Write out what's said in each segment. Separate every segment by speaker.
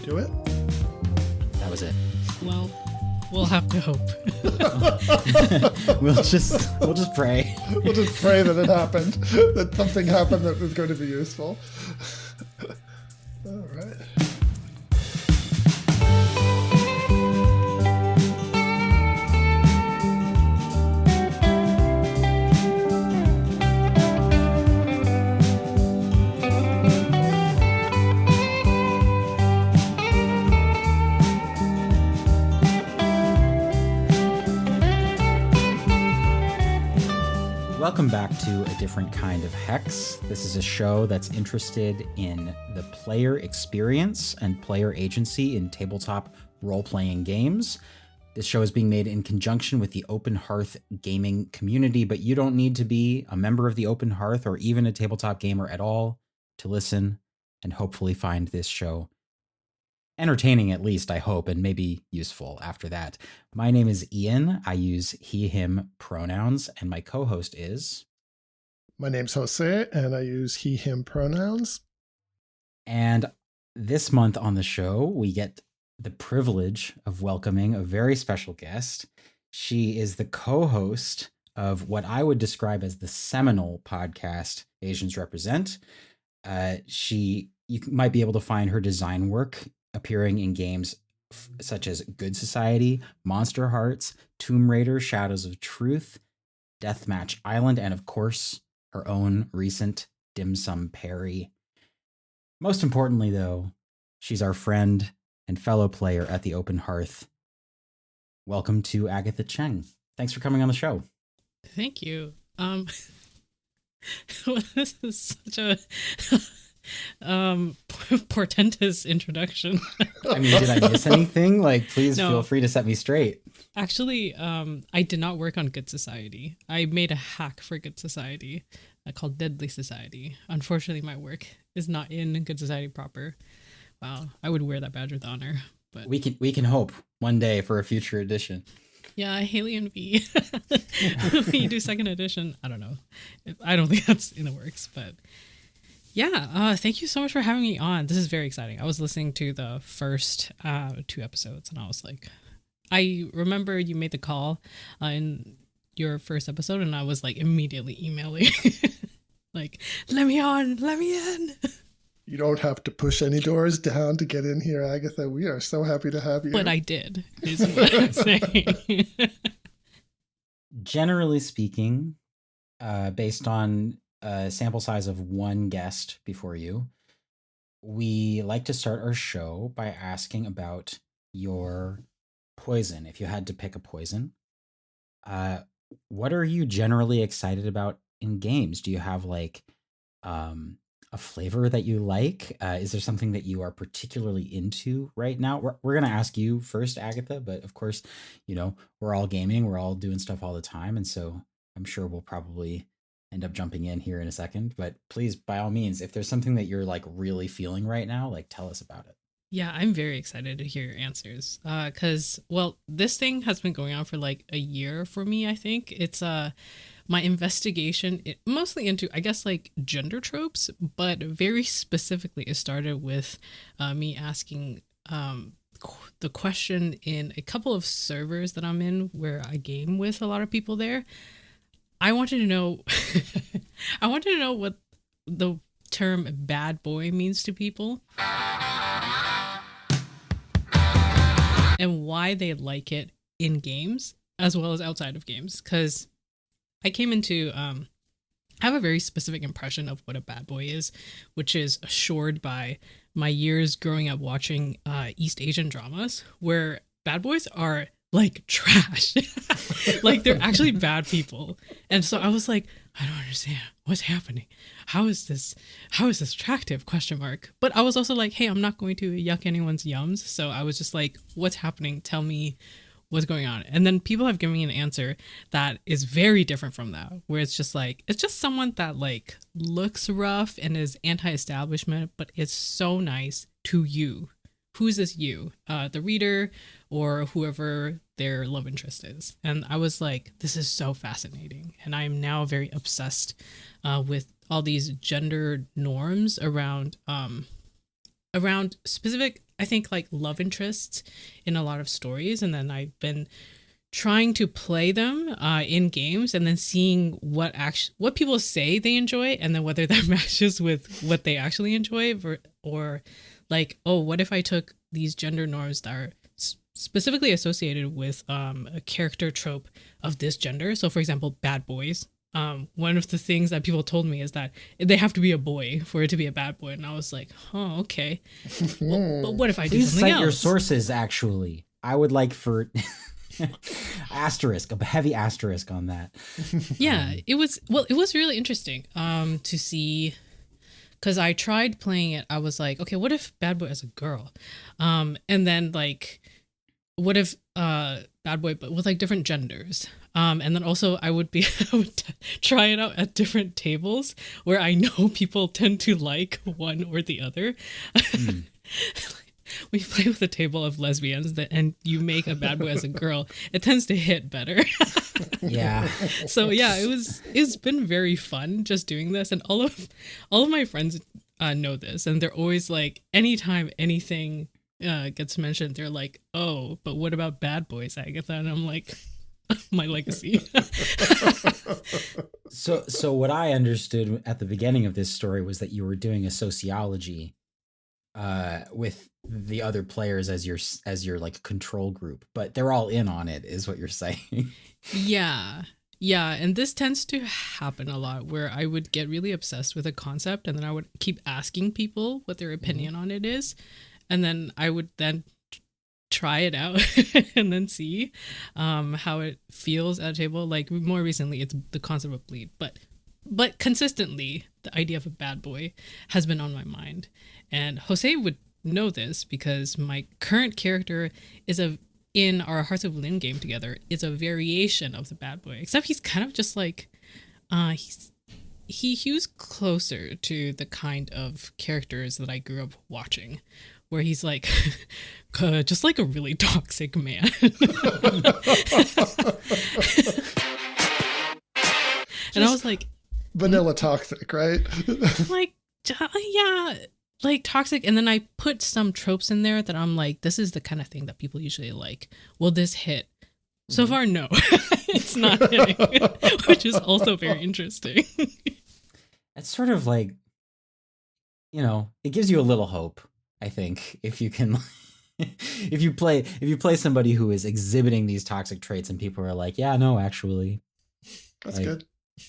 Speaker 1: do it?
Speaker 2: That was it.
Speaker 3: Well, we'll have to hope.
Speaker 2: We'll just pray.
Speaker 1: We'll just pray that it happened, that something happened that was going to be useful. All right.
Speaker 2: Welcome back to A Different Kind of Hex. This is a show that's interested in the player experience and player agency in tabletop role-playing games. This show is being made in conjunction with the Open Hearth Gaming Community, but you don't need to be a member of the Open Hearth or even a tabletop gamer at all to listen and hopefully find this show entertaining, at least, I hope, and maybe useful after that. My name is Ian. I use he, him pronouns, and my co-host is...
Speaker 1: My name's José, and I use he, him pronouns.
Speaker 2: And this month on the show, we get the privilege of welcoming a very special guest. She is the co-host of what I would describe as the seminal podcast, Asians Represent. You might be able to find her design work appearing in games such as Good Society, Monster Hearts, Tomb Raider, Shadows of Truth, Deathmatch Island, and of course, her own recent Dim Sum Parry. Most importantly, though, she's our friend and fellow player at the Open Hearth. Welcome to Agatha Cheng. Thanks for coming on the show.
Speaker 3: Thank you. This is such a portentous introduction.
Speaker 2: I mean, did I miss anything? Please feel free to set me straight.
Speaker 3: Actually, I did not work on Good Society. I made a hack for Good Society called Deadly Society. Unfortunately, my work is not in Good Society proper. Wow, I would wear that badge with honor. But
Speaker 2: we can hope one day for a future edition.
Speaker 3: Yeah, Alien V. When you do second edition, I don't know. I don't think that's in the works, but yeah, thank you so much for having me on. This is very exciting. I was listening to the first 2 episodes, and I was like, I remember you made the call in your first episode, and I was like immediately emailing, like, let me on, let me in.
Speaker 1: You don't have to push any doors down to get in here, Agatha. We are so happy to have you.
Speaker 3: But I did, is what I'm saying.
Speaker 2: Generally speaking, based on a sample size of one guest before you, we like to start our show by asking about your poison. If you had to pick a poison, what are you generally excited about in games? Do you have a flavor that you like? Is there something that you are particularly into right now? We're going to ask you first, Agatha, but of course, we're all gaming, we're all doing stuff all the time. And so I'm sure we'll probably end up jumping in here in a second, but please, by all means, if there's something that you're really feeling right now, tell us about it.
Speaker 3: Yeah, I'm very excited to hear your answers. Cause this thing has been going on for a year for me. I think it's, my investigation mostly into, I guess, gender tropes, but very specifically it started with, me asking, the question in a couple of servers that I'm in where I game with a lot of people there. I wanted to know what the term bad boy means to people and why they like it in games as well as outside of games. Because I came into, I have a very specific impression of what a bad boy is, which is assured by my years growing up watching East Asian dramas where bad boys are trash. They're actually bad people. And so I was like, I don't understand what's happening. How is this attractive ? But I was also like, hey, I'm not going to yuck anyone's yums. So I was just like, what's happening? Tell me what's going on. And then people have given me an answer that is very different from that, where it's just someone that looks rough and is anti-establishment, but it's so nice to you. Who's this you? The reader or whoever their love interest is. And I was like, this is so fascinating. And I'm now very obsessed with all these gender norms around specific I think like love interests in a lot of stories, and then I've been trying to play them in games, and then seeing what people say they enjoy, and then whether that matches with what they actually enjoy, or like, oh, what if I took these gender norms that are specifically associated with a character trope of this gender. So for example, bad boys. One of the things that people told me is that they have to be a boy for it to be a bad boy, and I was like, oh, okay. Well, but what if I do
Speaker 2: Please
Speaker 3: something
Speaker 2: cite
Speaker 3: else?
Speaker 2: your sources. Actually, I would like for a heavy asterisk on that.
Speaker 3: Yeah, it was really interesting to see, because I tried playing it. I was like, okay, what if bad boy as a girl, and then like, what if bad boy but with like different genders, and then also I would try it out at different tables where I know people tend to like one or the other. We play with a table of lesbians and you make a bad boy as a girl, it tends to hit better.
Speaker 2: Yeah.
Speaker 3: So yeah, it's been very fun just doing this, and all of my friends know this, and they're always like, anytime anything gets mentioned, they're like, oh, but what about bad boys, Agatha? And I'm like, my legacy.
Speaker 2: So what I understood at the beginning of this story was that you were doing a sociology with the other players as your like control group, but they're all in on it, is what you're saying.
Speaker 3: Yeah, and this tends to happen a lot, where I would get really obsessed with a concept, and then I would keep asking people what their opinion on it is, and then I would then try it out and then see how it feels at a table. Like more recently, it's the concept of bleed, but consistently, the idea of a bad boy has been on my mind. And José would know this because my current character is in our Hearts of Lynn game together, is a variation of the bad boy, except he's kind of just like he hews closer to the kind of characters that I grew up watching, where he's like just like a really toxic man. And I was like,
Speaker 1: vanilla toxic, right?
Speaker 3: like, yeah, like toxic. And then I put some tropes in there that I'm like, this is the kind of thing that people usually like. Will this hit? So far, no. It's not hitting, which is also very interesting.
Speaker 2: It's sort of like, it gives you a little hope, I think, if you can if you play somebody who is exhibiting these toxic traits and people are like, yeah, no, actually,
Speaker 1: That's
Speaker 2: like,
Speaker 1: good.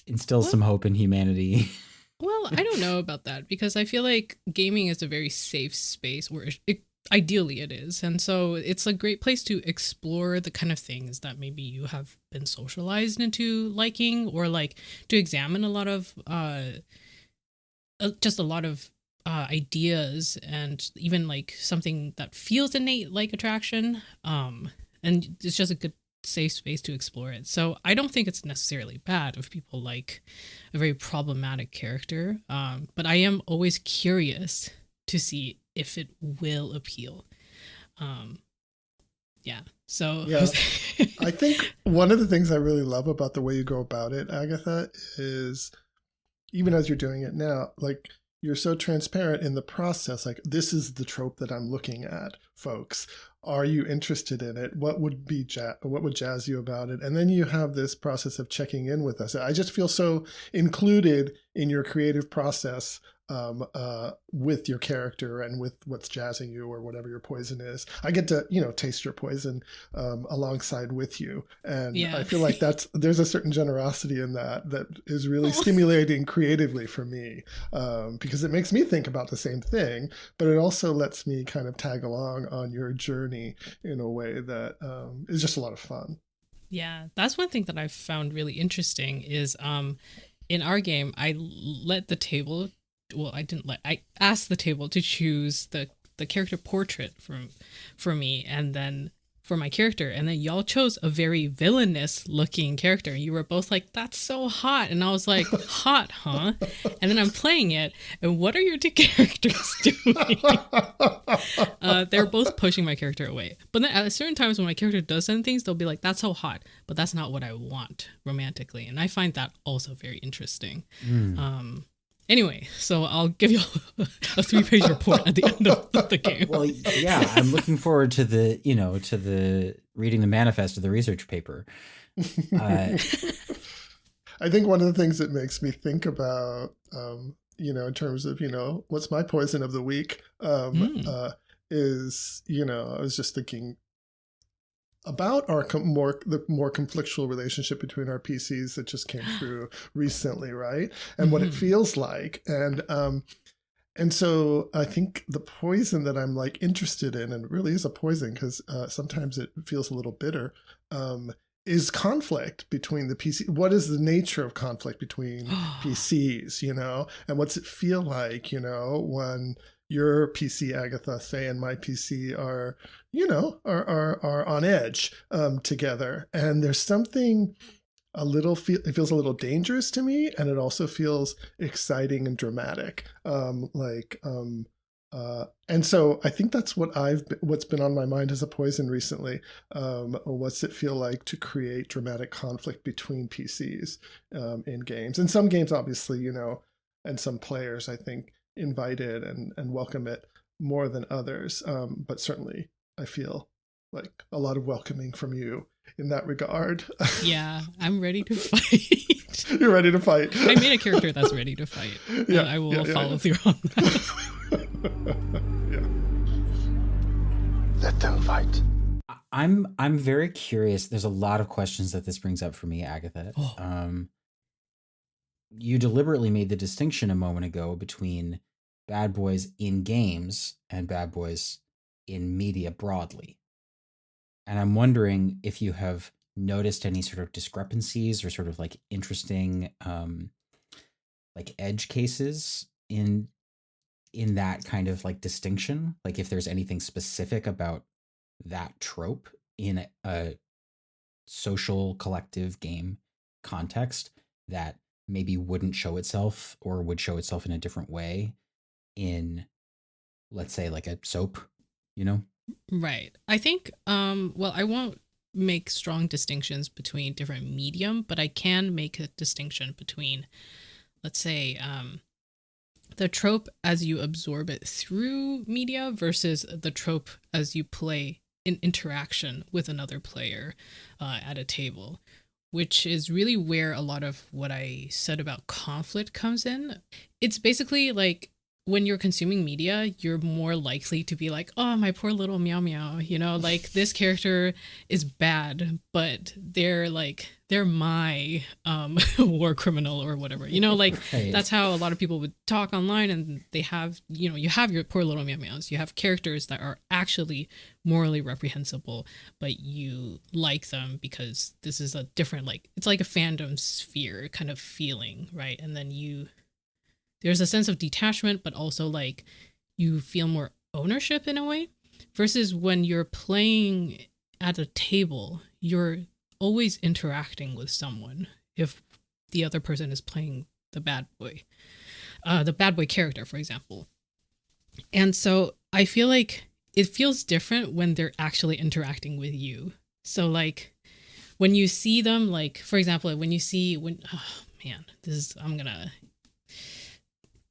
Speaker 2: Instills some hope in humanity.
Speaker 3: Well, I don't know about that, because I feel like gaming is a very safe space where ideally it is. And so it's a great place to explore the kind of things that maybe you have been socialized into liking, or like to examine a lot of ideas, and even like something that feels innate like attraction. And it's just a good safe space to explore it. So I don't think it's necessarily bad if people like a very problematic character, but I am always curious to see if it will appeal. So
Speaker 1: yeah. I think one of the things I really love about the way you go about it, Agatha, is even as you're doing it now, like, you're so transparent in the process. Like, this is the trope that I'm looking at, folks. Are you interested in it? What would jazz you about it? And then you have this process of checking in with us. I just feel so included in your creative process with your character and with what's jazzing you, or whatever your poison is. I get to, taste your poison alongside with you. And yeah. I feel like there's a certain generosity in that is really stimulating creatively for me, because it makes me think about the same thing, but it also lets me kind of tag along on your journey in a way that is just a lot of fun.
Speaker 3: Yeah, that's one thing that I've found really interesting is in our game, I asked the table to choose the character portrait for me, and then for my character, and then y'all chose a very villainous looking character. You were both like, that's so hot, and I was like, hot, huh? And then I'm playing it, and what are your two characters doing? They're both pushing my character away. But then at certain times when my character does certain things, they'll be like, that's so hot, but that's not what I want romantically. And I find that also very interesting. Anyway, so I'll give you a 3-page report at the end of the game.
Speaker 2: Well, yeah, I'm looking forward to the reading the manifest of the research paper.
Speaker 1: I think one of the things that makes me think about, in terms of, what's my poison of the week, is, I was just thinking about our the more conflictual relationship between our PCs that just came through recently, right? And what it feels like. And so I think the poison that I'm like interested in, and it really is a poison because sometimes it feels a little bitter, is conflict between the PC. What is the nature of conflict between PCs, and what's it feel like, when your PC, Agatha, say, and my PC are on edge together. And there's something it feels a little dangerous to me, and it also feels exciting and dramatic. And so I think that's what's been on my mind as a poison recently. What's it feel like to create dramatic conflict between PCs in games? And some games, obviously, and some players, I think, invite it and welcome it more than others. But certainly I feel like a lot of welcoming from you in that regard.
Speaker 3: Yeah, I'm ready to fight.
Speaker 1: You're ready to fight.
Speaker 3: I made a character that's ready to fight. Yeah, and I will follow through on that.
Speaker 4: Yeah. Let them fight.
Speaker 2: I'm very curious. There's a lot of questions that this brings up for me, Agatha. You deliberately made the distinction a moment ago between bad boys in games and bad boys in media broadly. And I'm wondering if you have noticed any sort of discrepancies or sort of like interesting like edge cases in that kind of like distinction. Like if there's anything specific about that trope in a social collective game context that maybe wouldn't show itself or would show itself in a different way in, let's say, like a soap,
Speaker 3: Right. I think, well, I won't make strong distinctions between different medium, but I can make a distinction between, let's say, the trope as you absorb it through media versus the trope as you play in interaction with another player at a table, which is really where a lot of what I said about conflict comes in. It's basically like when you're consuming media, you're more likely to be like, oh, my poor little meow meow, like this character is bad, but they're my war criminal or whatever, like
Speaker 2: Right.
Speaker 3: That's how a lot of people would talk online, and they have, you have your poor little meow meows. You have characters that are actually morally reprehensible, but you like them because this is a different, it's like a fandom sphere kind of feeling, right? And then there's a sense of detachment, but also like you feel more ownership in a way, versus when you're playing at a table, you're always interacting with someone if the other person is playing the bad boy character, for example. And so I feel like it feels different when they're actually interacting with you. So like when you see them, like, for example, I'm gonna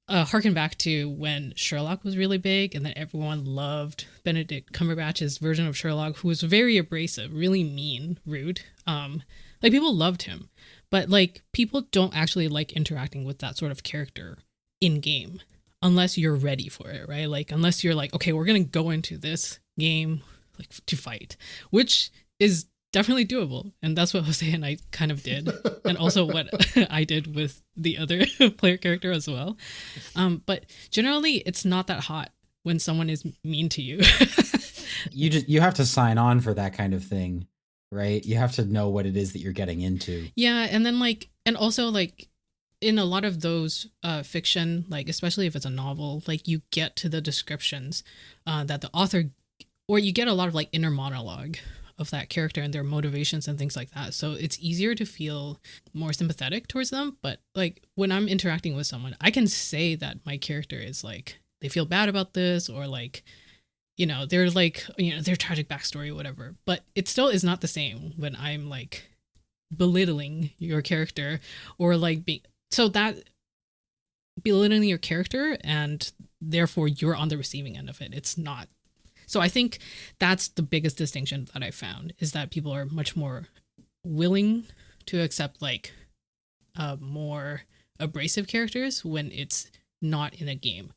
Speaker 3: harken back to when Sherlock was really big, and then everyone loved Benedict Cumberbatch's version of Sherlock, who was very abrasive, really mean, rude. Like people loved him, but like people don't actually like interacting with that sort of character in game unless you're ready for it, right? Like unless you're like, okay, we're gonna go into this game like to fight, which is definitely doable, and that's what Jose and I kind of did, and also what I did with the other player character as well. But generally, it's not that hot when someone is mean to you.
Speaker 2: You have to sign on for that kind of thing, right? You have to know what it is that you're getting into.
Speaker 3: Yeah, and then and also in a lot of those fiction, like especially if it's a novel, like you get to the descriptions that the author, or you get a lot of like inner monologue of that character and their motivations and things like that. So it's easier to feel more sympathetic towards them. But like when I'm interacting with someone, I can say that my character is like, they feel bad about this, or like, they're like, their tragic backstory or whatever. But it still is not the same when I'm like belittling your character or like being, so that belittling your character, and therefore you're on the receiving end of it. It's not. So I think that's the biggest distinction that I found, is that people are much more willing to accept like more abrasive characters when it's not in a game.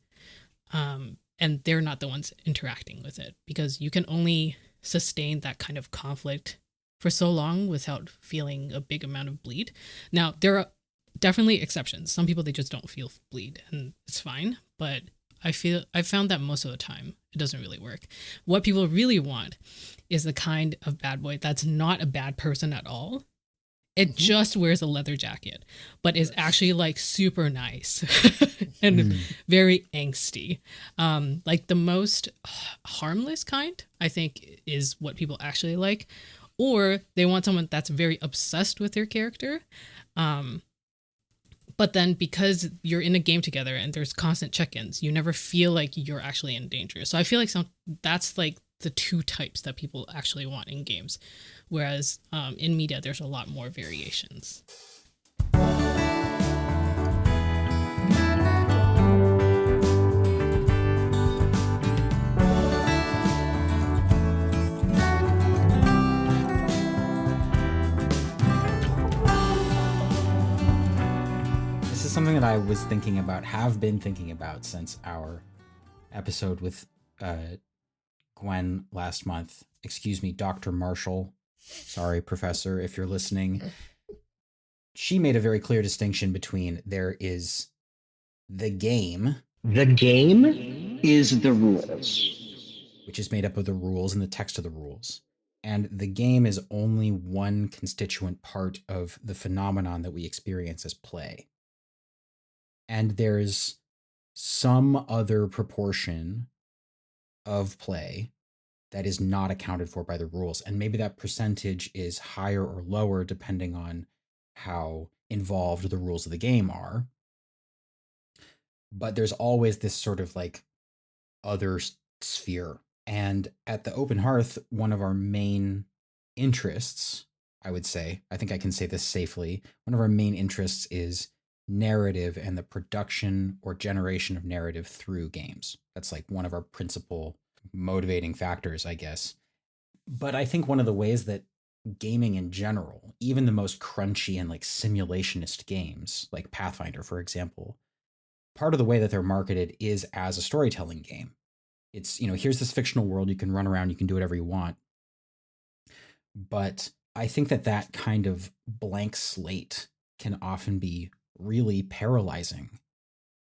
Speaker 3: And they're not the ones interacting with it, because you can only sustain that kind of conflict for so long without feeling a big amount of bleed. Now, there are definitely exceptions. Some people, they just don't feel bleed, and it's fine. But I found that most of the time it doesn't really work. What people really want is the kind of bad boy that's not a bad person at all. It just wears a leather jacket, but is actually like super nice and very angsty. Like the most harmless kind, I think, is what people actually like. Or they want someone that's very obsessed with their character. But then because you're in a game together and there's constant check-ins, you never feel like you're actually in danger. So I feel like that's like the two types that people actually want in games. Whereas in media, there's a lot more variations.
Speaker 2: This is something that I was thinking about, have been thinking about since our episode with Gwen last month. Excuse me, Dr. Marshall. Sorry, Professor, if you're listening. She made a very clear distinction between there is the game.
Speaker 5: The game is the rules,
Speaker 2: which is made up of the rules and the text of the rules. And the game is only one constituent part of the phenomenon that we experience as play. And there's some other proportion of play that is not accounted for by the rules. And maybe that percentage is higher or lower depending on how involved the rules of the game are. But there's always this sort of like other sphere. And at the Open Hearth, one of our main interests, I would say, I think I can say this safely, one of our main interests is narrative and the production or generation of narrative through games. That's like one of our principal motivating factors, I guess. But I think one of the ways that gaming in general, even the most crunchy and like simulationist games, like Pathfinder, for example, part of the way that they're marketed is as a storytelling game. It's, here's this fictional world, you can run around, you can do whatever you want. But I think that kind of blank slate can often be really paralyzing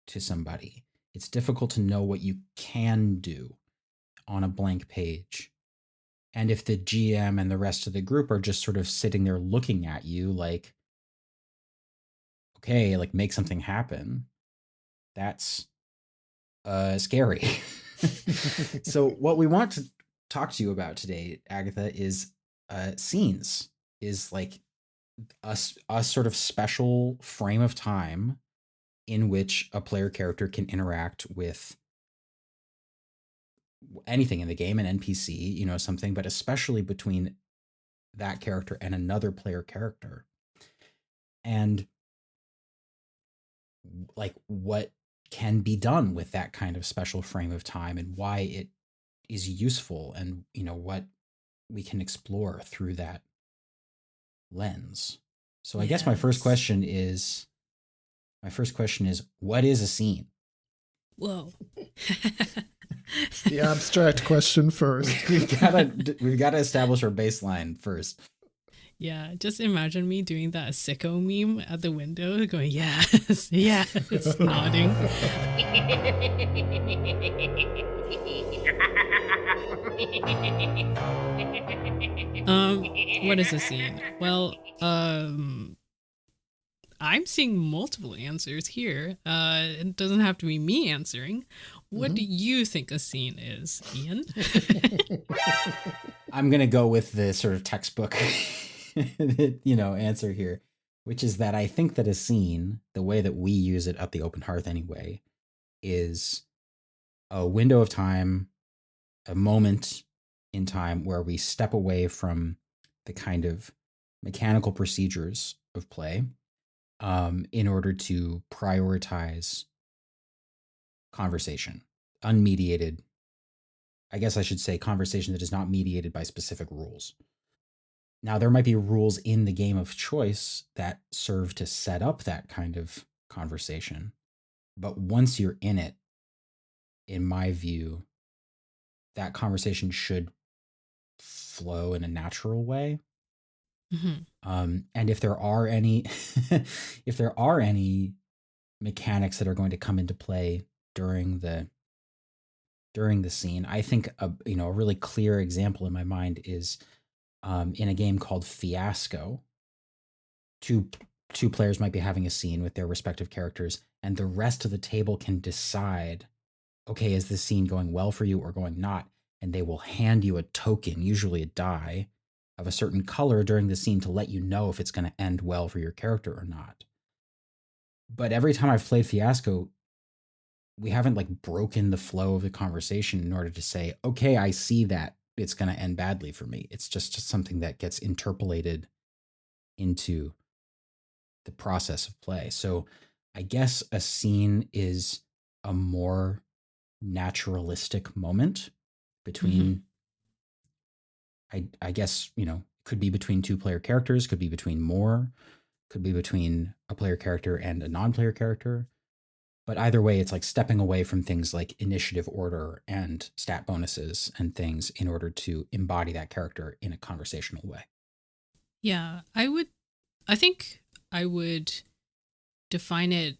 Speaker 2: to somebody. It's difficult to know what you can do on a blank page. And if the GM and the rest of the group are just sort of sitting there looking at you like, okay, like make something happen, that's scary. So what we want to talk to you about today, Agatha, is scenes, is like a sort of special frame of time in which a player character can interact with anything in the game, an NPC, something, but especially between that character and another player character. And like what can be done with that kind of special frame of time and why it is useful, and what we can explore through that lens. So I guess my first question is, what is a scene?
Speaker 3: Whoa.
Speaker 1: The abstract question first.
Speaker 2: we've got to establish our baseline first.
Speaker 3: Yeah, just imagine me doing that sicko meme at the window, going, yes, yes, nodding. What is a scene? Well, I'm seeing multiple answers here. It doesn't have to be me answering. What do you think a scene is, Ian?
Speaker 2: I'm going to go with the sort of textbook, answer here, which is that I think that a scene, the way that we use it at the Open Hearth anyway, is a window of time, a moment in time where we step away from the kind of mechanical procedures of play in order to prioritize conversation, unmediated. I guess I should say conversation that is not mediated by specific rules. Now, there might be rules in the game of choice that serve to set up that kind of conversation. But once you're in it, in my view, that conversation should flow in a natural way. And if there are any, if there are any mechanics that are going to come into play during the scene, I think a really clear example in my mind is in a game called Fiasco. Two players might be having a scene with their respective characters, and the rest of the table can decide, okay, is this scene going well for you or going not? And they will hand you a token, usually a die, of a certain color during the scene to let you know if it's going to end well for your character or not. But every time I've played Fiasco, we haven't like broken the flow of the conversation in order to say, okay, I see that it's going to end badly for me. It's just something that gets interpolated into the process of play. So I guess a scene is a more naturalistic moment between, I guess, could be between two player characters, could be between more, could be between a player character and a non-player character. But either way, it's like stepping away from things like initiative order and stat bonuses and things in order to embody that character in a conversational way.
Speaker 3: Yeah, I think I would define it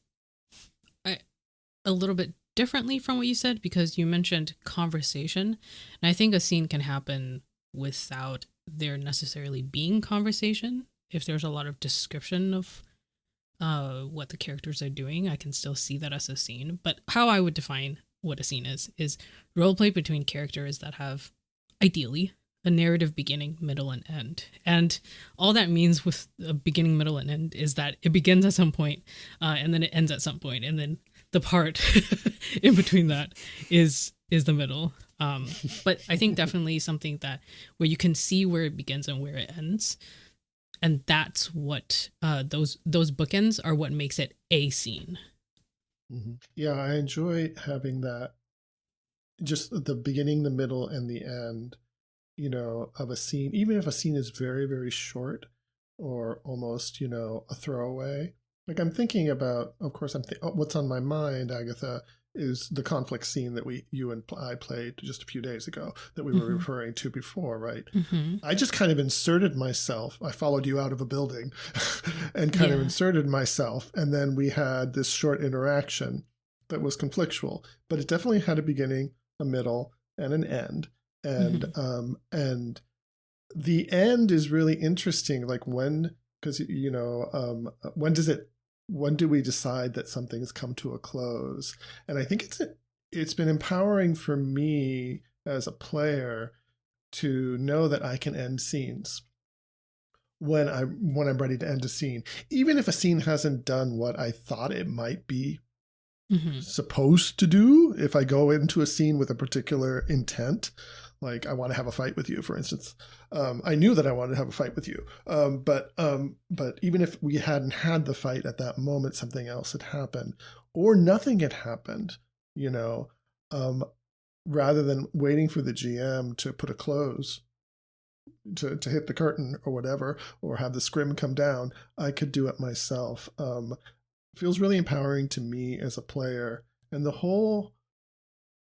Speaker 3: a little bit differently from what you said, because you mentioned conversation. And I think a scene can happen without there necessarily being conversation. If there's a lot of description of what the characters are doing, I can still see that as a scene. But how I would define what a scene is roleplay between characters that have, ideally, a narrative beginning, middle, and end. And all that means with a beginning, middle, and end is that it begins at some point, and then it ends at some point, and then the part in between that is the middle. But I think definitely something that where you can see where it begins and where it ends. And that's what those bookends are what makes it a scene.
Speaker 1: Yeah, I enjoy having that, just the beginning, the middle, and the end, of a scene, even if a scene is very, very short or almost, a throwaway. Like I'm thinking about, of course, what's on my mind, Agatha, is the conflict scene that you and I played just a few days ago that we were referring to before, right? I just kind of inserted myself. I followed you out of a building and kind of inserted myself. And then we had this short interaction that was conflictual, but it definitely had a beginning, a middle, and an end. And and the end is really interesting. Like when do we decide that something's come to a close? And I think it's been empowering for me as a player to know that I can end scenes when I'm ready to end a scene, even if a scene hasn't done what I thought it might be supposed to do. If I go into a scene with a particular intent, like I want to have a fight with you, for instance. I knew that I wanted to have a fight with you. But even if we hadn't had the fight at that moment, something else had happened or nothing had happened, rather than waiting for the GM to put a close, to hit the curtain or whatever, or have the scrim come down, I could do it myself. Feels really empowering to me as a player. And the whole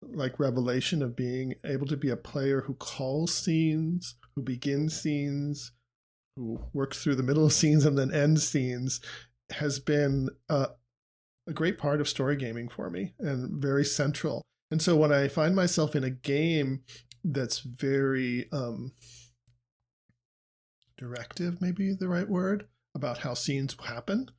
Speaker 1: revelation of being able to be a player who calls scenes, who begins scenes, who works through the middle of scenes and then ends scenes has been a great part of story gaming for me and very central. And so when I find myself in a game that's very directive, maybe the right word, about how scenes happen,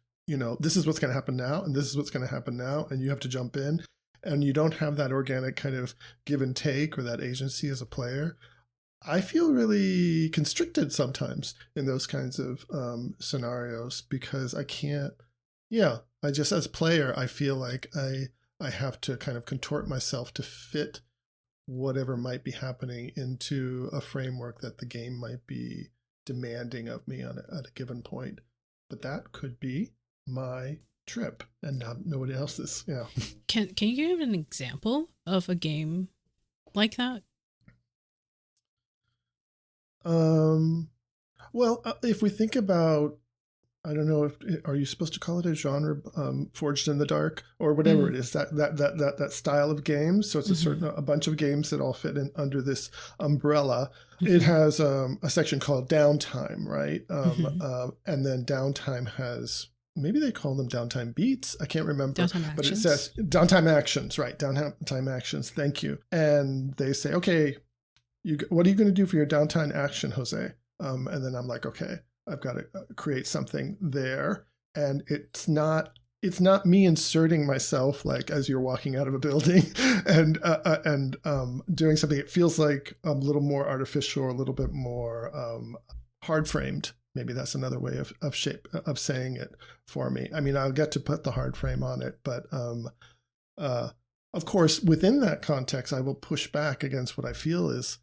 Speaker 1: this is what's going to happen now, and this is what's going to happen now, and you have to jump in, and you don't have that organic kind of give and take or that agency as a player, I feel really constricted sometimes in those kinds of scenarios because I can't, I just, as a player, I feel like I have to kind of contort myself to fit whatever might be happening into a framework that the game might be demanding of me at a given point. But that could be my trip, and now nobody else is. Yeah.
Speaker 3: Can you give an example of a game like that?
Speaker 1: Well, if we think about, I don't know, are you supposed to call it a genre, forged in the dark or whatever it is, that style of games? So it's a bunch of games that all fit in under this umbrella. It has a section called downtime, right? And then downtime has, maybe they call them downtime beats. I can't remember.
Speaker 3: Downtime
Speaker 1: but
Speaker 3: actions.
Speaker 1: It says downtime actions, right? Downtime actions. Thank you. And they say, okay, what are you going to do for your downtime action, Jose? And then I'm like, okay, I've got to create something there. And it's not me inserting myself like as you're walking out of a building and doing something. It feels like a little more artificial, or a little bit more hard framed. Maybe that's another way of saying it for me. I mean, I'll get to put the hard frame on it, but of course, within that context, I will push back against what I feel is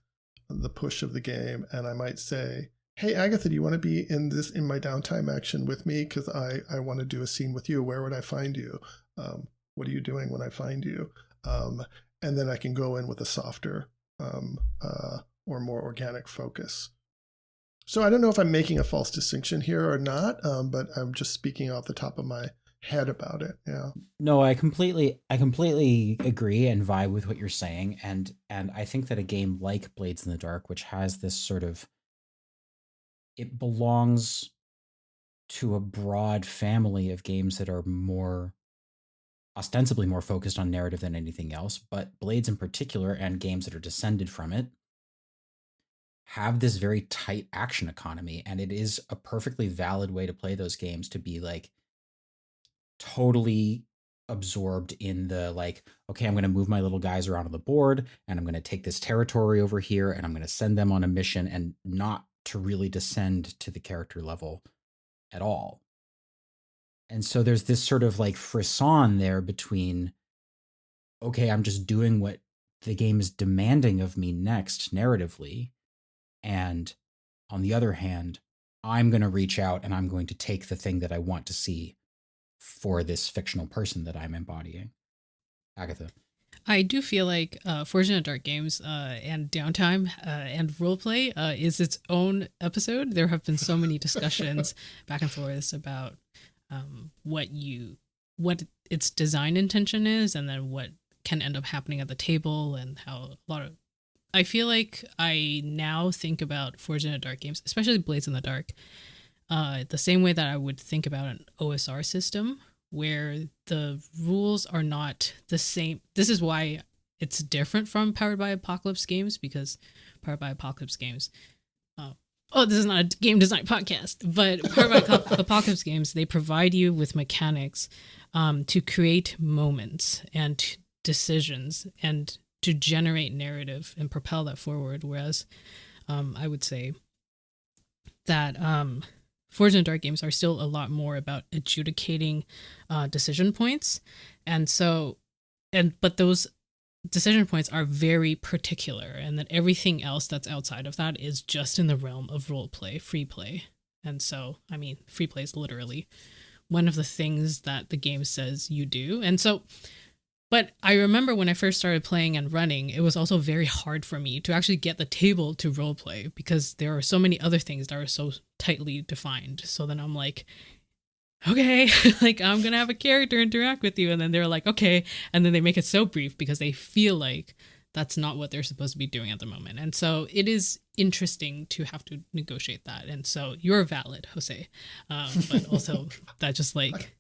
Speaker 1: the push of the game, and I might say, hey, Agatha, do you want to be in my downtime action with me? Because I want to do a scene with you. Where would I find you? What are you doing when I find you? And then I can go in with a softer or more organic focus. So I don't know if I'm making a false distinction here or not, but I'm just speaking off the top of my head about it. Yeah.
Speaker 2: No, I completely agree and vibe with what you're saying. And I think that a game like Blades in the Dark, which has this sort of, it belongs to a broad family of games that are ostensibly more focused on narrative than anything else, but Blades in particular, and games that are descended from it, have this very tight action economy. And it is a perfectly valid way to play those games, to be like totally absorbed in the like, okay, I'm going to move my little guys around on the board, and I'm going to take this territory over here, and I'm going to send them on a mission, and not to really descend to the character level at all. And so there's this sort of like frisson there between, okay, I'm just doing what the game is demanding of me next narratively, and on the other hand, I'm going to reach out and I'm going to take the thing that I want to see for this fictional person that I'm embodying. Agatha.
Speaker 3: I do feel like Forged in the Dark games and downtime and roleplay is its own episode. There have been so many discussions back and forth about what its design intention is, and then what can end up happening at the table, and how I feel like I now think about Forged in the Dark games, especially Blades in the Dark, the same way that I would think about an OSR system, where the rules are not the same. This is why it's different from Powered by Apocalypse games, because Powered by Apocalypse games, this is not a game design podcast, but Powered by Apocalypse games, they provide you with mechanics to create moments and decisions and to generate narrative and propel that forward. Whereas I would say that Forged in the Dark games are still a lot more about adjudicating decision points. And so, but those decision points are very particular, and that everything else that's outside of that is just in the realm of role play, free play. And so, I mean, free play is literally one of the things that the game says you do. And so, but I remember when I first started playing and running, it was also very hard for me to actually get the table to roleplay, because there are so many other things that are so tightly defined. So then I'm like, okay, like I'm going to have a character interact with you. And then they're like, okay. And then they make it so brief because they feel like that's not what they're supposed to be doing at the moment. And so it is interesting to have to negotiate that. And so you're valid, Jose. But also that just like...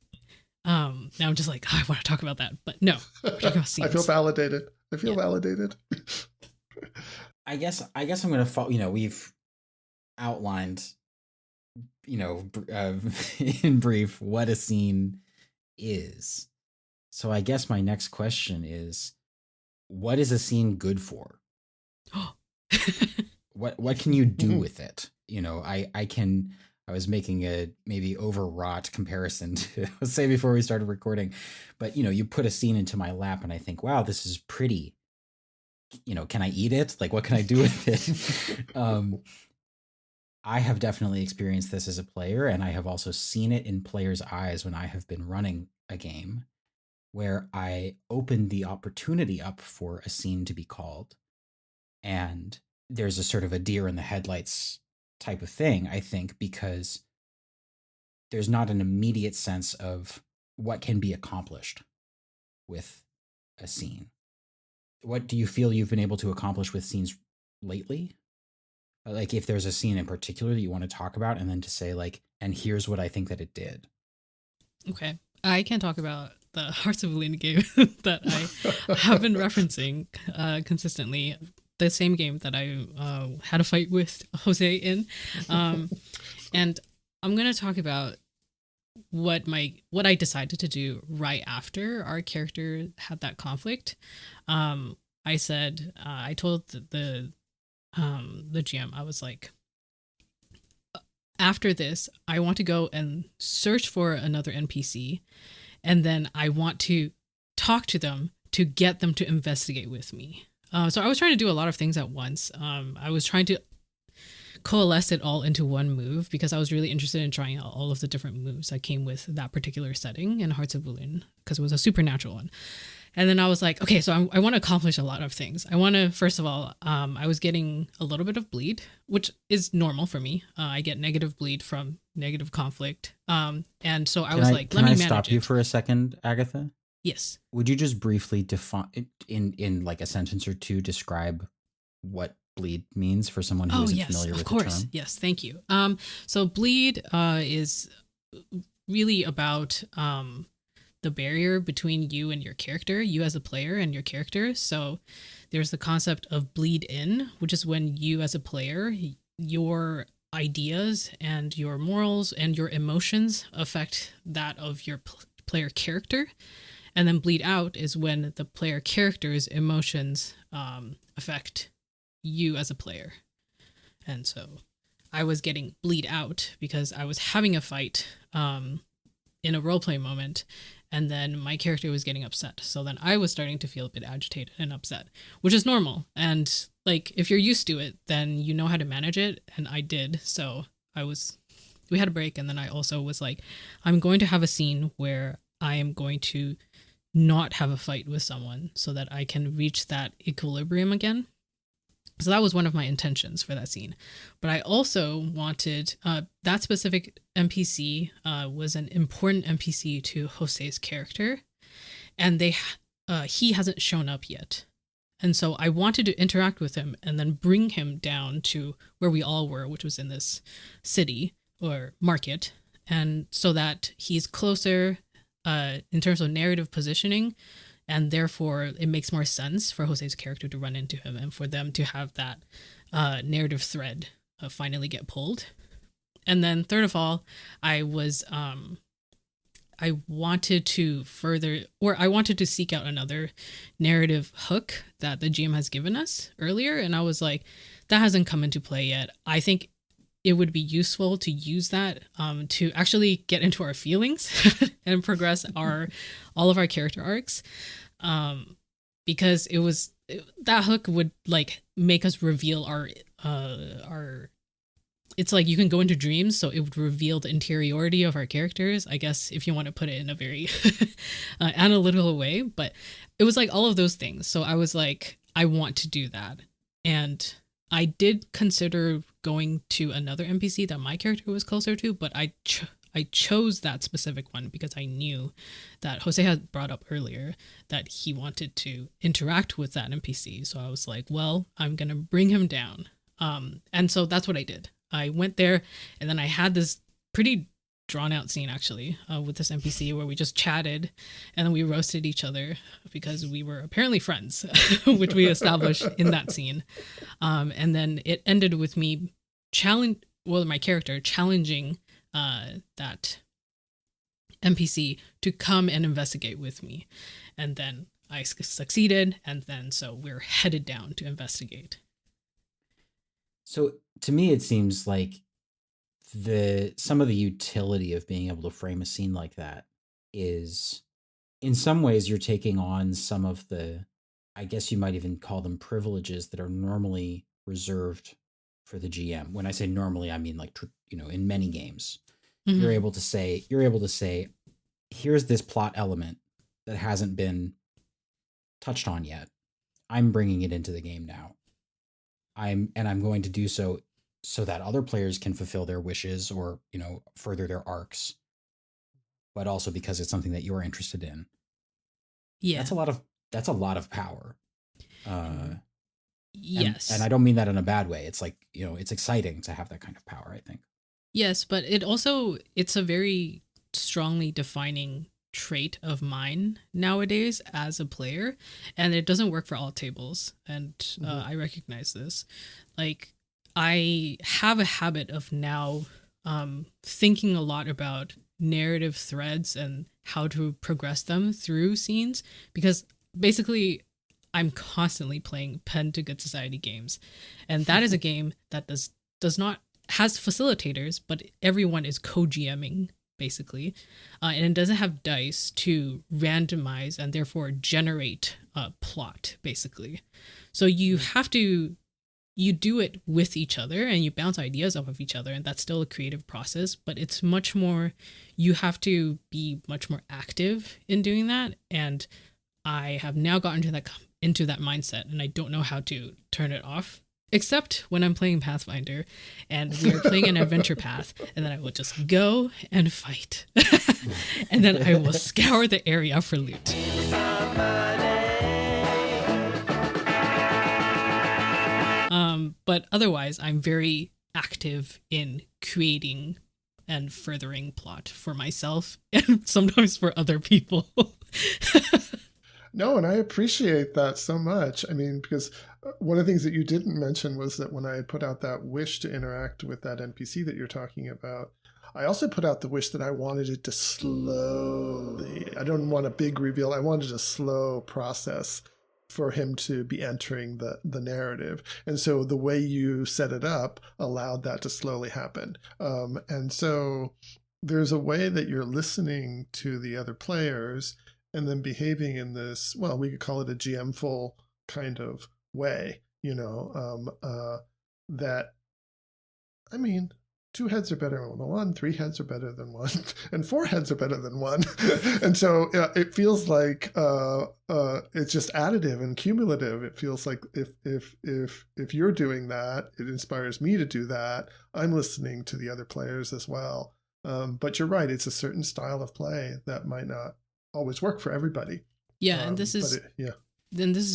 Speaker 3: now I'm just like, I want to talk about that, but no, we're talking about scenes.
Speaker 1: I feel validated. Validated.
Speaker 2: I guess I'm going to follow, we've outlined, in brief what a scene is. So I guess my next question is, what is a scene good for? What can you do with it? I was making a maybe overwrought comparison to say before we started recording, but you put a scene into my lap and I think, wow, this is pretty. Can I eat it? Like, what can I do with it? I have definitely experienced this as a player, and I have also seen it in players' eyes when I have been running a game where I opened the opportunity up for a scene to be called. And there's a sort of a deer in the headlights type of thing, I think, because there's not an immediate sense of what can be accomplished with a scene. What do you feel you've been able to accomplish with scenes lately? Like if there's a scene in particular that you want to talk about, and then to say like, and here's what I think that it did.
Speaker 3: Okay. I can talk about the Hearts of Olympia game that I have been referencing consistently. The same game that I had a fight with Jose in. And I'm going to talk about what I decided to do right after our character had that conflict. I said, I told the GM, I was like, after this, I want to go and search for another NPC, and then I want to talk to them to get them to investigate with me. So I was trying to do a lot of things at once. I was trying to coalesce it all into one move because I was really interested in trying out all of the different moves that came with that particular setting in Hearts of Wulin because it was a supernatural one. And then I was like, okay, so I want to accomplish a lot of things. I want to, first of all, I was getting a little bit of bleed, which is normal for me. I get negative bleed from negative conflict. And so I was like, let me manage it.
Speaker 2: Can I stop you for a second, Agatha?
Speaker 3: Yes.
Speaker 2: Would you just briefly define in like a sentence or two, describe what bleed means for someone who isn't familiar with the term? Of course.
Speaker 3: Yes. Thank you. So bleed is really about the barrier between you and your character, you as a player and your character. So there's the concept of bleed in, which is when you as a player, your ideas and your morals and your emotions affect that of your player character. And then bleed out is when the player character's emotions affect you as a player. And so I was getting bleed out because I was having a fight in a roleplay moment, and then my character was getting upset. So then I was starting to feel a bit agitated and upset, which is normal. And like, if you're used to it, then you know how to manage it. And I did. So we had a break. And then I also was like, I'm going to have a scene where I am going to not have a fight with someone so that I can reach that equilibrium again. So that was one of my intentions for that scene. But I also wanted that specific NPC was an important NPC to Jose's character, and he hasn't shown up yet. And so I wanted to interact with him and then bring him down to where we all were, which was in this city or market, and so that he's closer in terms of narrative positioning. And therefore, it makes more sense for Jose's character to run into him and for them to have that narrative thread finally get pulled. And then third of all, I wanted to seek out another narrative hook that the GM has given us earlier. And I was like, that hasn't come into play yet. I think it would be useful to use that to actually get into our feelings and progress all of our character arcs, because that hook would like make us reveal our. It's like you can go into dreams, so it would reveal the interiority of our characters, I guess, if you want to put it in a very analytical way. But it was like all of those things. So I was like, I want to do that, and I did consider going to another NPC that my character was closer to, but I chose that specific one because I knew that Jose had brought up earlier that he wanted to interact with that NPC. So I was like, well, I'm going to bring him down. And so that's what I did. I went there, and then I had this pretty drawn out scene actually with this NPC where we just chatted and then we roasted each other because we were apparently friends, which we established in that scene. And then it ended with me my character challenging that NPC to come and investigate with me. And then I succeeded. And then so we're headed down to investigate.
Speaker 2: So to me, it seems like some of the utility of being able to frame a scene like that is, in some ways, you're taking on some of the, I guess you might even call them privileges that are normally reserved for the GM. When I say normally, I mean like, in many games, you're able to say, here's this plot element that hasn't been touched on yet. I'm bringing it into the game now. I'm going to do so that other players can fulfill their wishes or, further their arcs, but also because it's something that you're interested in.
Speaker 3: Yeah.
Speaker 2: That's a lot of power.
Speaker 3: Yes.
Speaker 2: And I don't mean that in a bad way. It's like, it's exciting to have that kind of power, I think.
Speaker 3: Yes, but it's a very strongly defining trait of mine nowadays as a player, and it doesn't work for all tables, and I recognize this. Like, I have a habit of now thinking a lot about narrative threads and how to progress them through scenes, because basically I'm constantly playing Pen to Good Society games, and that is a game that does not has facilitators, but everyone is co-GMing basically, and it doesn't have dice to randomize and therefore generate a plot basically. So you do it with each other and you bounce ideas off of each other, and that's still a creative process, but it's much more, you have to be much more active in doing that. And I have now gotten into that mindset, and I don't know how to turn it off, except when I'm playing Pathfinder and we are playing an adventure path, and then I will just go and fight. And then I will scour the area for loot. But otherwise, I'm very active in creating and furthering plot for myself and sometimes for other people.
Speaker 1: No, and I appreciate that so much. I mean, because one of the things that you didn't mention was that when I had put out that wish to interact with that NPC that you're talking about, I also put out the wish that I wanted it to slowly, I don't want a big reveal, I wanted a slow process for him to be entering the narrative. And so the way you set it up allowed that to slowly happen. And so there's a way that you're listening to the other players and then behaving in this, well, we could call it a GM-ful kind of way, that, I mean, 2 heads are better than 1, 3 heads are better than 1, and 4 heads are better than 1. And so it feels like it's just additive and cumulative. It feels like if you're doing that, it inspires me to do that. I'm listening to the other players as well. But you're right, it's a certain style of play that might not always work for everybody.
Speaker 3: Yeah, and this is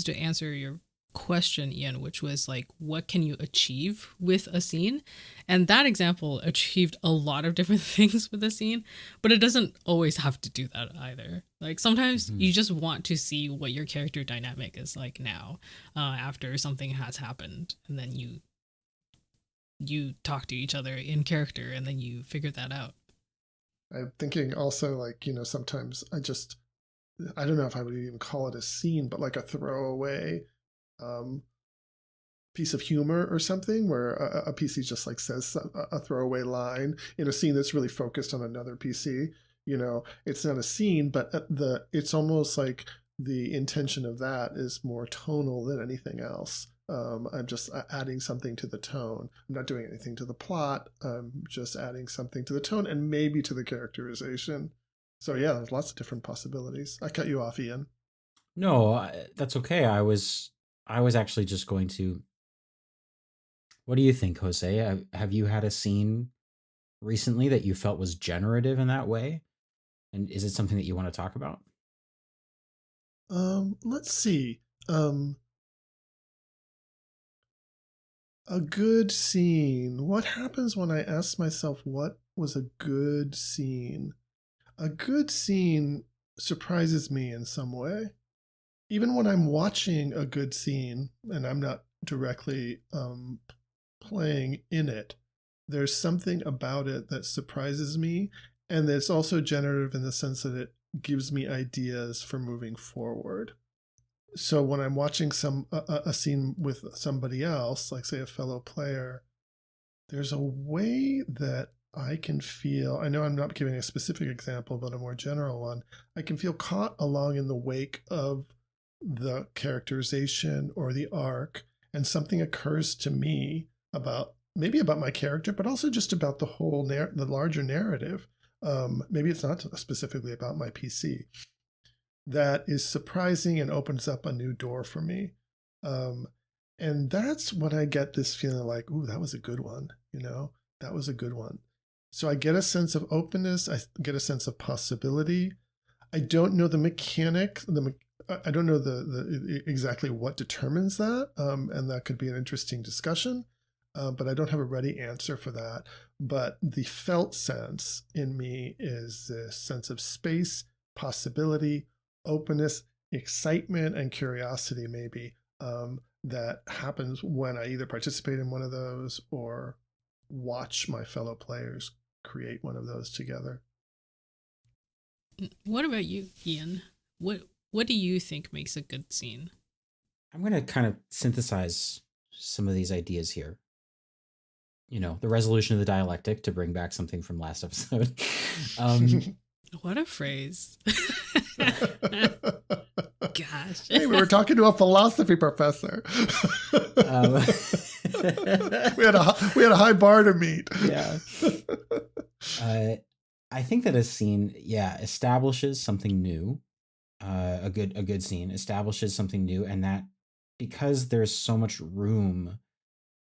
Speaker 3: to answer your question, Ian, which was like, what can you achieve with a scene? And that example achieved a lot of different things with a scene, but it doesn't always have to do that either. Like sometimes you just want to see what your character dynamic is like now, after something has happened, and then you talk to each other in character, and then you figure that out.
Speaker 1: I'm thinking also, like, sometimes I don't know if I would even call it a scene, but like a throwaway piece of humor or something, where a PC just like says a throwaway line in a scene that's really focused on another PC. It's not a scene, but it's almost like the intention of that is more tonal than anything else. I'm just adding something to the tone. I'm not doing anything to the plot. I'm just adding something to the tone and maybe to the characterization. So yeah, there's lots of different possibilities. I cut you off, Ian.
Speaker 2: No, that's okay. I was actually just going to. What do you think, Jose? Have you had a scene recently that you felt was generative in that way? And is it something that you want to talk about?
Speaker 1: Let's see. A good scene. What happens when I ask myself what was a good scene? A good scene surprises me in some way. Even when I'm watching a good scene and I'm not directly playing in it, there's something about it that surprises me, and it's also generative in the sense that it gives me ideas for moving forward. So when I'm watching a scene with somebody else, like say a fellow player, there's a way that I can feel, I know I'm not giving a specific example, but a more general one, I can feel caught along in the wake of the characterization or the arc, and something occurs to me about my character, but also just about the whole the larger narrative. maybe it's not specifically about my PC, that is surprising and opens up a new door for me. And that's when I get this feeling like, ooh, that was a good one. That was a good one. So I get a sense of openness. I get a sense of possibility. I don't know the mechanic. I don't know the exactly what determines that, and that could be an interesting discussion. But I don't have a ready answer for that. But the felt sense in me is this sense of space, possibility, openness, excitement, and curiosity, maybe, that happens when I either participate in one of those or watch my fellow players create one of those together.
Speaker 3: What about you, Ian? What do you think makes a good scene?
Speaker 2: I'm going to kind of synthesize some of these ideas here. The resolution of the dialectic, to bring back something from last episode.
Speaker 3: What a phrase. Gosh.
Speaker 1: Hey, we were talking to a philosophy professor. We had a high bar to meet.
Speaker 2: Yeah. I think that a scene, establishes something new. A good scene establishes something new, and that because there's so much room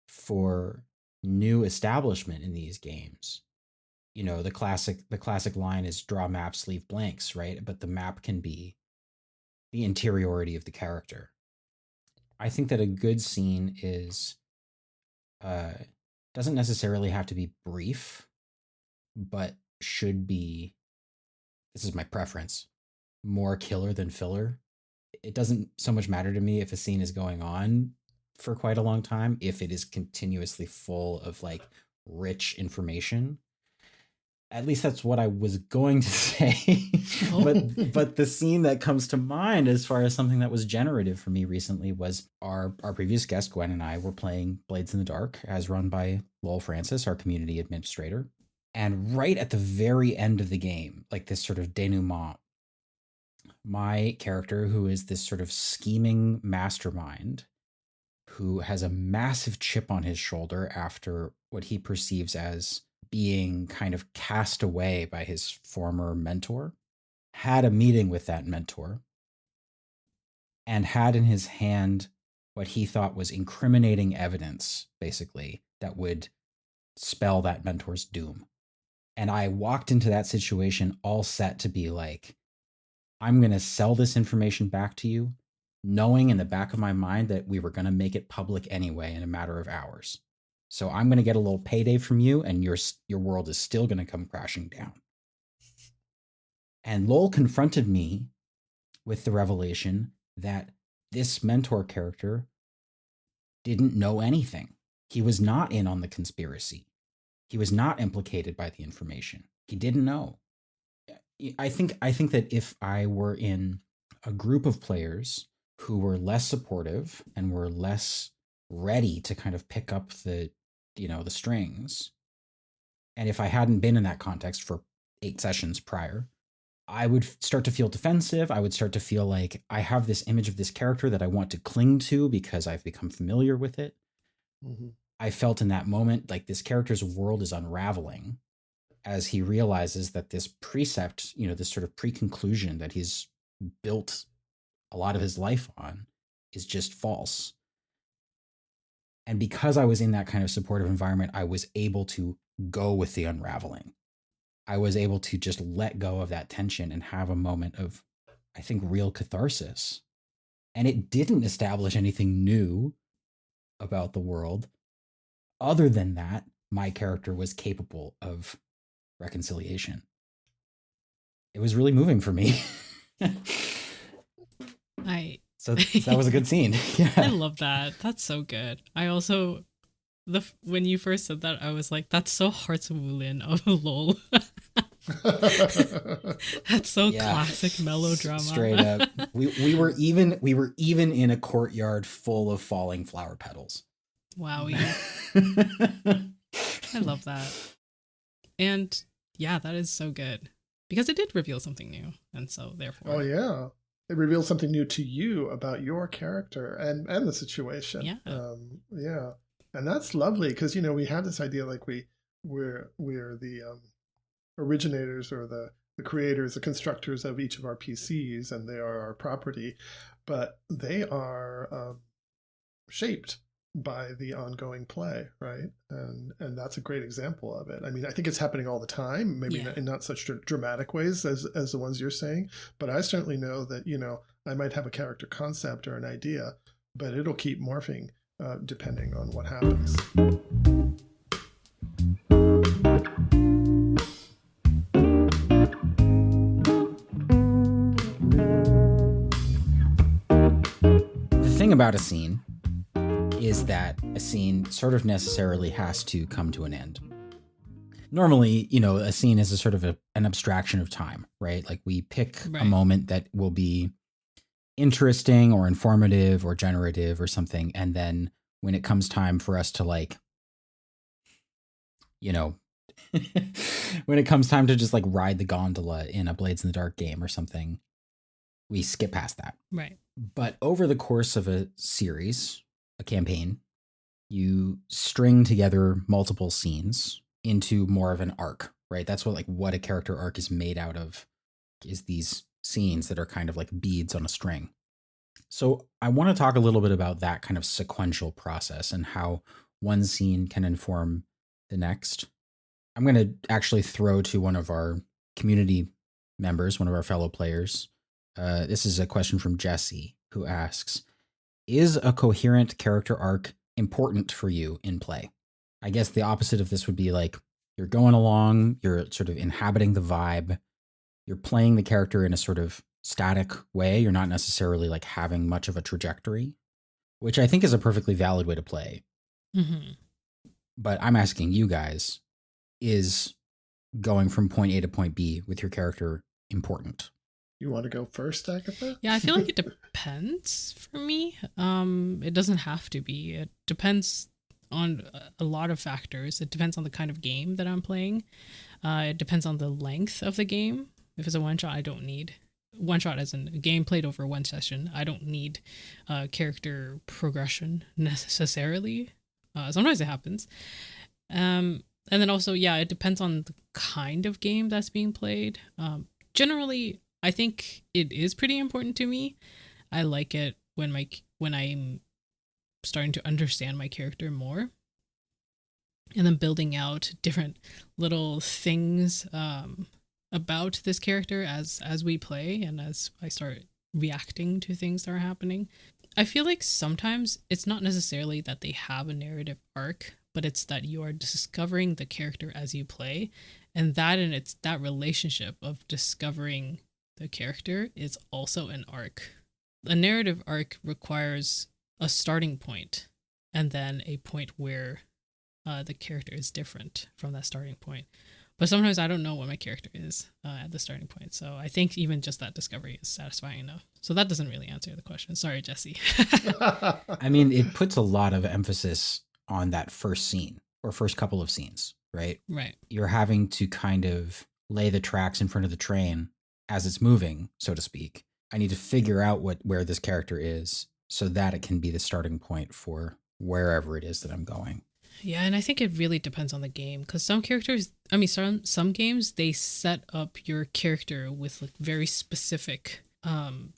Speaker 2: for new establishment in these games. The classic line is draw maps, leave blanks, right? But the map can be the interiority of the character. I think that a good scene is doesn't necessarily have to be brief, but should be, this is my preference, more killer than filler. It doesn't so much matter to me if a scene is going on for quite a long time, if it is continuously full of like rich information. At least that's what I was going to say. But the scene that comes to mind as far as something that was generative for me recently was our previous guest, Gwen, and I were playing Blades in the Dark, as run by Lowell Francis, our community administrator. And right at the very end of the game, like this sort of denouement, my character, who is this sort of scheming mastermind, who has a massive chip on his shoulder after what he perceives as being kind of cast away by his former mentor, had a meeting with that mentor and had in his hand what he thought was incriminating evidence, basically, that would spell that mentor's doom. And I walked into that situation all set to be like, I'm going to sell this information back to you, knowing in the back of my mind that we were going to make it public anyway in a matter of hours. So I'm going to get a little payday from you, and your world is still going to come crashing down. And Lowell confronted me with the revelation that this mentor character didn't know anything. He was not in on the conspiracy. He was not implicated by the information. He didn't know. I think that if I were in a group of players who were less supportive and were less ready to kind of pick up the strings, and if I hadn't been in that context for 8 sessions prior, I would start to feel defensive. I would start to feel like I have this image of this character that I want to cling to because I've become familiar with it. Mm-hmm. I felt in that moment like this character's world is unraveling as he realizes that this precept, this sort of pre-conclusion that he's built a lot of his life on is just false. And because I was in that kind of supportive environment, I was able to go with the unraveling. I was able to just let go of that tension and have a moment of, I think, real catharsis. And it didn't establish anything new about the world. Other than that, my character was capable of reconciliation. It was really moving for me. So that was a good scene. Yeah.
Speaker 3: I love that. That's so good. I also, when you first said that, I was like, that's so Hartz-Wulin of LOL. That's so classic melodrama.
Speaker 2: Straight up. We were even in a courtyard full of falling flower petals.
Speaker 3: Wow. I love that. And yeah, that is so good because it did reveal something new. And so therefore.
Speaker 1: Oh yeah. It reveals something new to you about your character and the situation.
Speaker 3: Yeah.
Speaker 1: Yeah. And that's lovely because, we have this idea like we're the originators or the creators, the constructors of each of our PCs, and they are our property, but they are shaped by the ongoing play, right? And that's a great example of it. I mean, I think it's happening all the time, maybe in not such dramatic ways as the ones you're saying, but I certainly know that, I might have a character concept or an idea, but it'll keep morphing depending on what happens.
Speaker 2: The thing about a scene is that a scene sort of necessarily has to come to an end. Normally, a scene is a sort of an abstraction of time, right? Like we pick a moment that will be interesting or informative or generative or something. And then when it comes time for us to when it comes time to just like ride the gondola in a Blades in the Dark game or something, we skip past that.
Speaker 3: Right.
Speaker 2: But over the course of a series, a campaign, you string together multiple scenes into more of an arc, right? That's what a character arc is made out of, is these scenes that are kind of like beads on a string. So I want to talk a little bit about that kind of sequential process and how one scene can inform the next. I'm going to actually throw to one of our community members, one of our fellow players. This is a question from José, who asks, is a coherent character arc important for you in play? I guess the opposite of this would be like, you're going along, you're sort of inhabiting the vibe, you're playing the character in a sort of static way. You're not necessarily like having much of a trajectory, which I think is a perfectly valid way to play.
Speaker 3: Mm-hmm.
Speaker 2: But I'm asking you guys, is going from point A to point B with your character important?
Speaker 1: You want to go first, Agatha?
Speaker 3: Yeah, I feel like it depends for me. It doesn't have to be. It depends on a lot of factors. It depends on the kind of game that I'm playing. It depends on the length of the game. If it's a one-shot, I don't need... One-shot as in a game played over one session. I don't need character progression necessarily. Sometimes it happens. And then also, it depends on the kind of game that's being played. Generally, I think it is pretty important to me. I like it when I'm starting to understand my character more, and then building out different little things about this character as we play and as I start reacting to things that are happening. I feel like sometimes it's not necessarily that they have a narrative arc, but it's that you are discovering the character as you play, and it's that relationship of discovering the character is also an arc. A narrative arc requires a starting point and then a point where the character is different from that starting point. But sometimes I don't know what my character is at the starting point. So I think even just that discovery is satisfying enough. So that doesn't really answer the question. Sorry, José.
Speaker 2: I mean, it puts a lot of emphasis on that first scene or first couple of scenes, right?
Speaker 3: Right.
Speaker 2: You're having to kind of lay the tracks in front of the train as it's moving, so to speak. I need to figure out where this character is so that it can be the starting point for wherever it is that I'm going.
Speaker 3: Yeah, and I think it really depends on the game, because some games, they set up your character with like very specific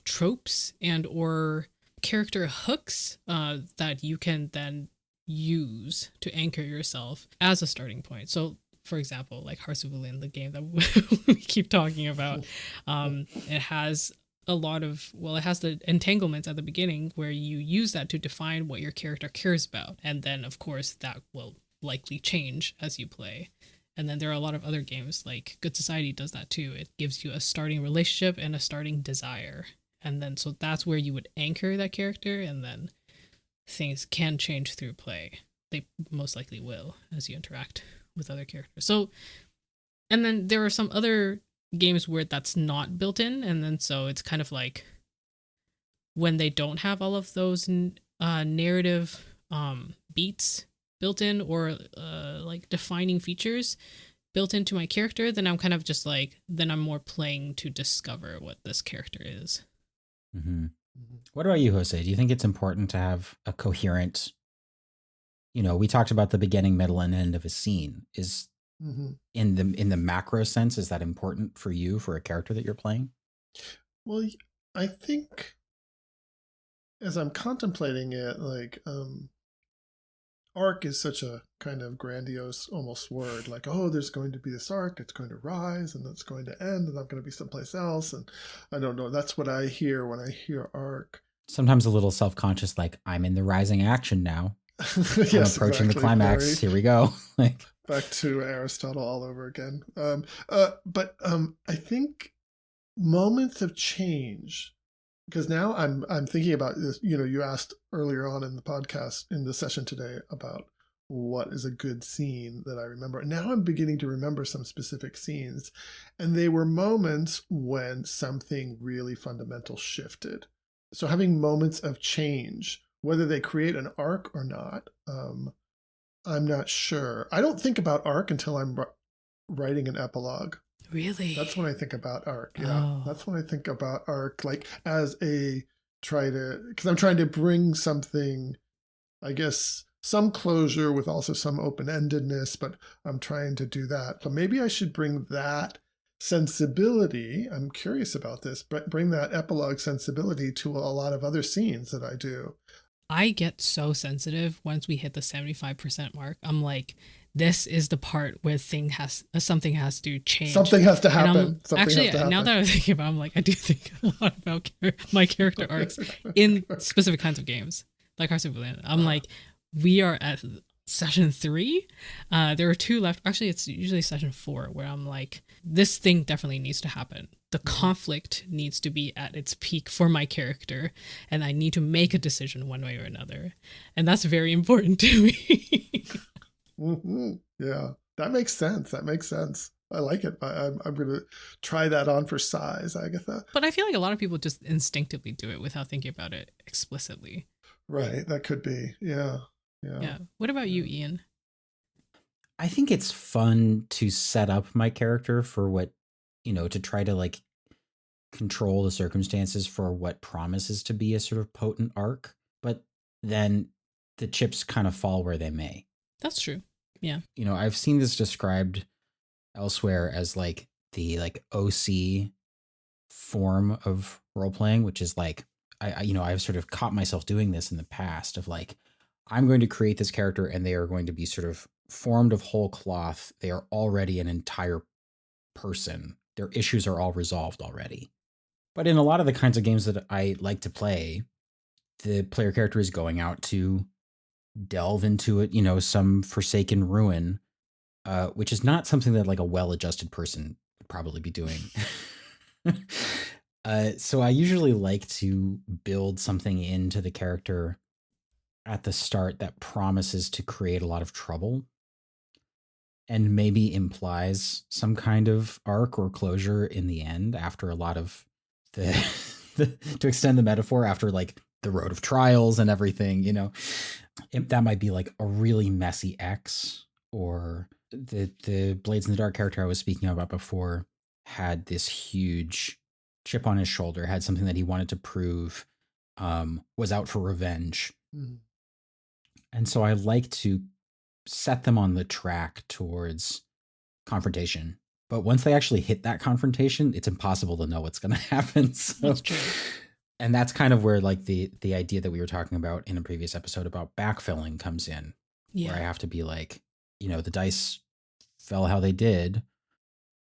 Speaker 3: tropes and or character hooks that you can then use to anchor yourself as a starting point. So for example, like Hearts of Oblivion, the game that we keep talking about, it has it has the entanglements at the beginning where you use that to define what your character cares about. And then of course that will likely change as you play. And then there are a lot of other games like Good Society does that too. It gives you a starting relationship and a starting desire. And then so that's where you would anchor that character, and then things can change through play. They most likely will as you interact with other characters. So, and then there are some other games where that's not built in, and then so it's kind of like when they don't have all of those narrative beats built in or like defining features built into my character, then I'm kind of just like, then I'm more playing to discover what this character is.
Speaker 2: Mm-hmm. What about you, José? Do you think it's important to have a coherent, we talked about the beginning, middle, and end of a scene. Is in the macro sense, is that important for you for a character that you're playing?
Speaker 1: Well, I think as I'm contemplating it, like arc is such a kind of grandiose almost word, like, oh, there's going to be this arc, it's going to rise and it's going to end and I'm going to be someplace else. And I don't know, that's what I hear when I hear arc.
Speaker 2: Sometimes a little self-conscious, like, I'm in the rising action now.
Speaker 1: Yes,
Speaker 2: I'm approaching the climax. Here we go. Like,
Speaker 1: back to Aristotle all over again. But I think moments of change, because now I'm thinking about this. You know, you asked earlier on in the podcast, in the session today, about what is a good scene that I remember. And now I'm beginning to remember some specific scenes, and they were moments when something really fundamental shifted. So having moments of change, whether they create an arc or not, I'm not sure. I don't think about arc until I'm writing an epilogue.
Speaker 3: Really?
Speaker 1: That's when I think about arc. Yeah. Oh. That's when I think about arc, like as because I'm trying to bring something, I guess, some closure with also some open-endedness, but I'm trying to do that. But maybe I should bring that sensibility. I'm curious about this, but bring that epilogue sensibility to a lot of other scenes that I do.
Speaker 3: I get so sensitive once we hit the 75% mark. I'm like, this is the part where something has to change.
Speaker 1: Something has to happen.
Speaker 3: Now that I'm thinking about it, I'm like, I do think a lot about my character arcs in specific kinds of games, like Hearts of Atlantis. I'm like, we are at session 3. There are 2 left. Actually, it's usually session 4 where I'm like, this thing definitely needs to happen. The conflict needs to be at its peak for my character, and I need to make a decision one way or another. And that's very important to me.
Speaker 1: Mm-hmm. Yeah, that makes sense. I like it. I'm going to try that on for size, Agatha.
Speaker 3: But I feel like a lot of people just instinctively do it without thinking about it explicitly.
Speaker 1: Right. That could be. Yeah.
Speaker 3: What about you, Ian?
Speaker 2: I think it's fun to set up my character for what, to try to like control the circumstances for what promises to be a sort of potent arc, but then the chips kind of fall where they may.
Speaker 3: That's true. Yeah.
Speaker 2: I've seen this described elsewhere as like the OC form of role playing, which is like, I've sort of caught myself doing this in the past of like, I'm going to create this character and they are going to be sort of formed of whole cloth. They are already an entire person. Their issues are all resolved already. But in a lot of the kinds of games that I like to play, the player character is going out to delve into it, some forsaken ruin, which is not something that like a well-adjusted person would probably be doing. So I usually like to build something into the character at the start that promises to create a lot of trouble and maybe implies some kind of arc or closure in the end after a lot of to extend the metaphor, after like the road of trials and everything, that might be like a really messy X, or the Blades in the Dark character I was speaking about before had this huge chip on his shoulder, had something that he wanted to prove, was out for revenge. Mm-hmm. And so I like to set them on the track towards confrontation. But once they actually hit that confrontation, it's impossible to know what's going to happen. So,
Speaker 3: that's true.
Speaker 2: And that's kind of where like the idea that we were talking about in a previous episode about backfilling comes in. Yeah. Where I have to be like, the dice fell how they did.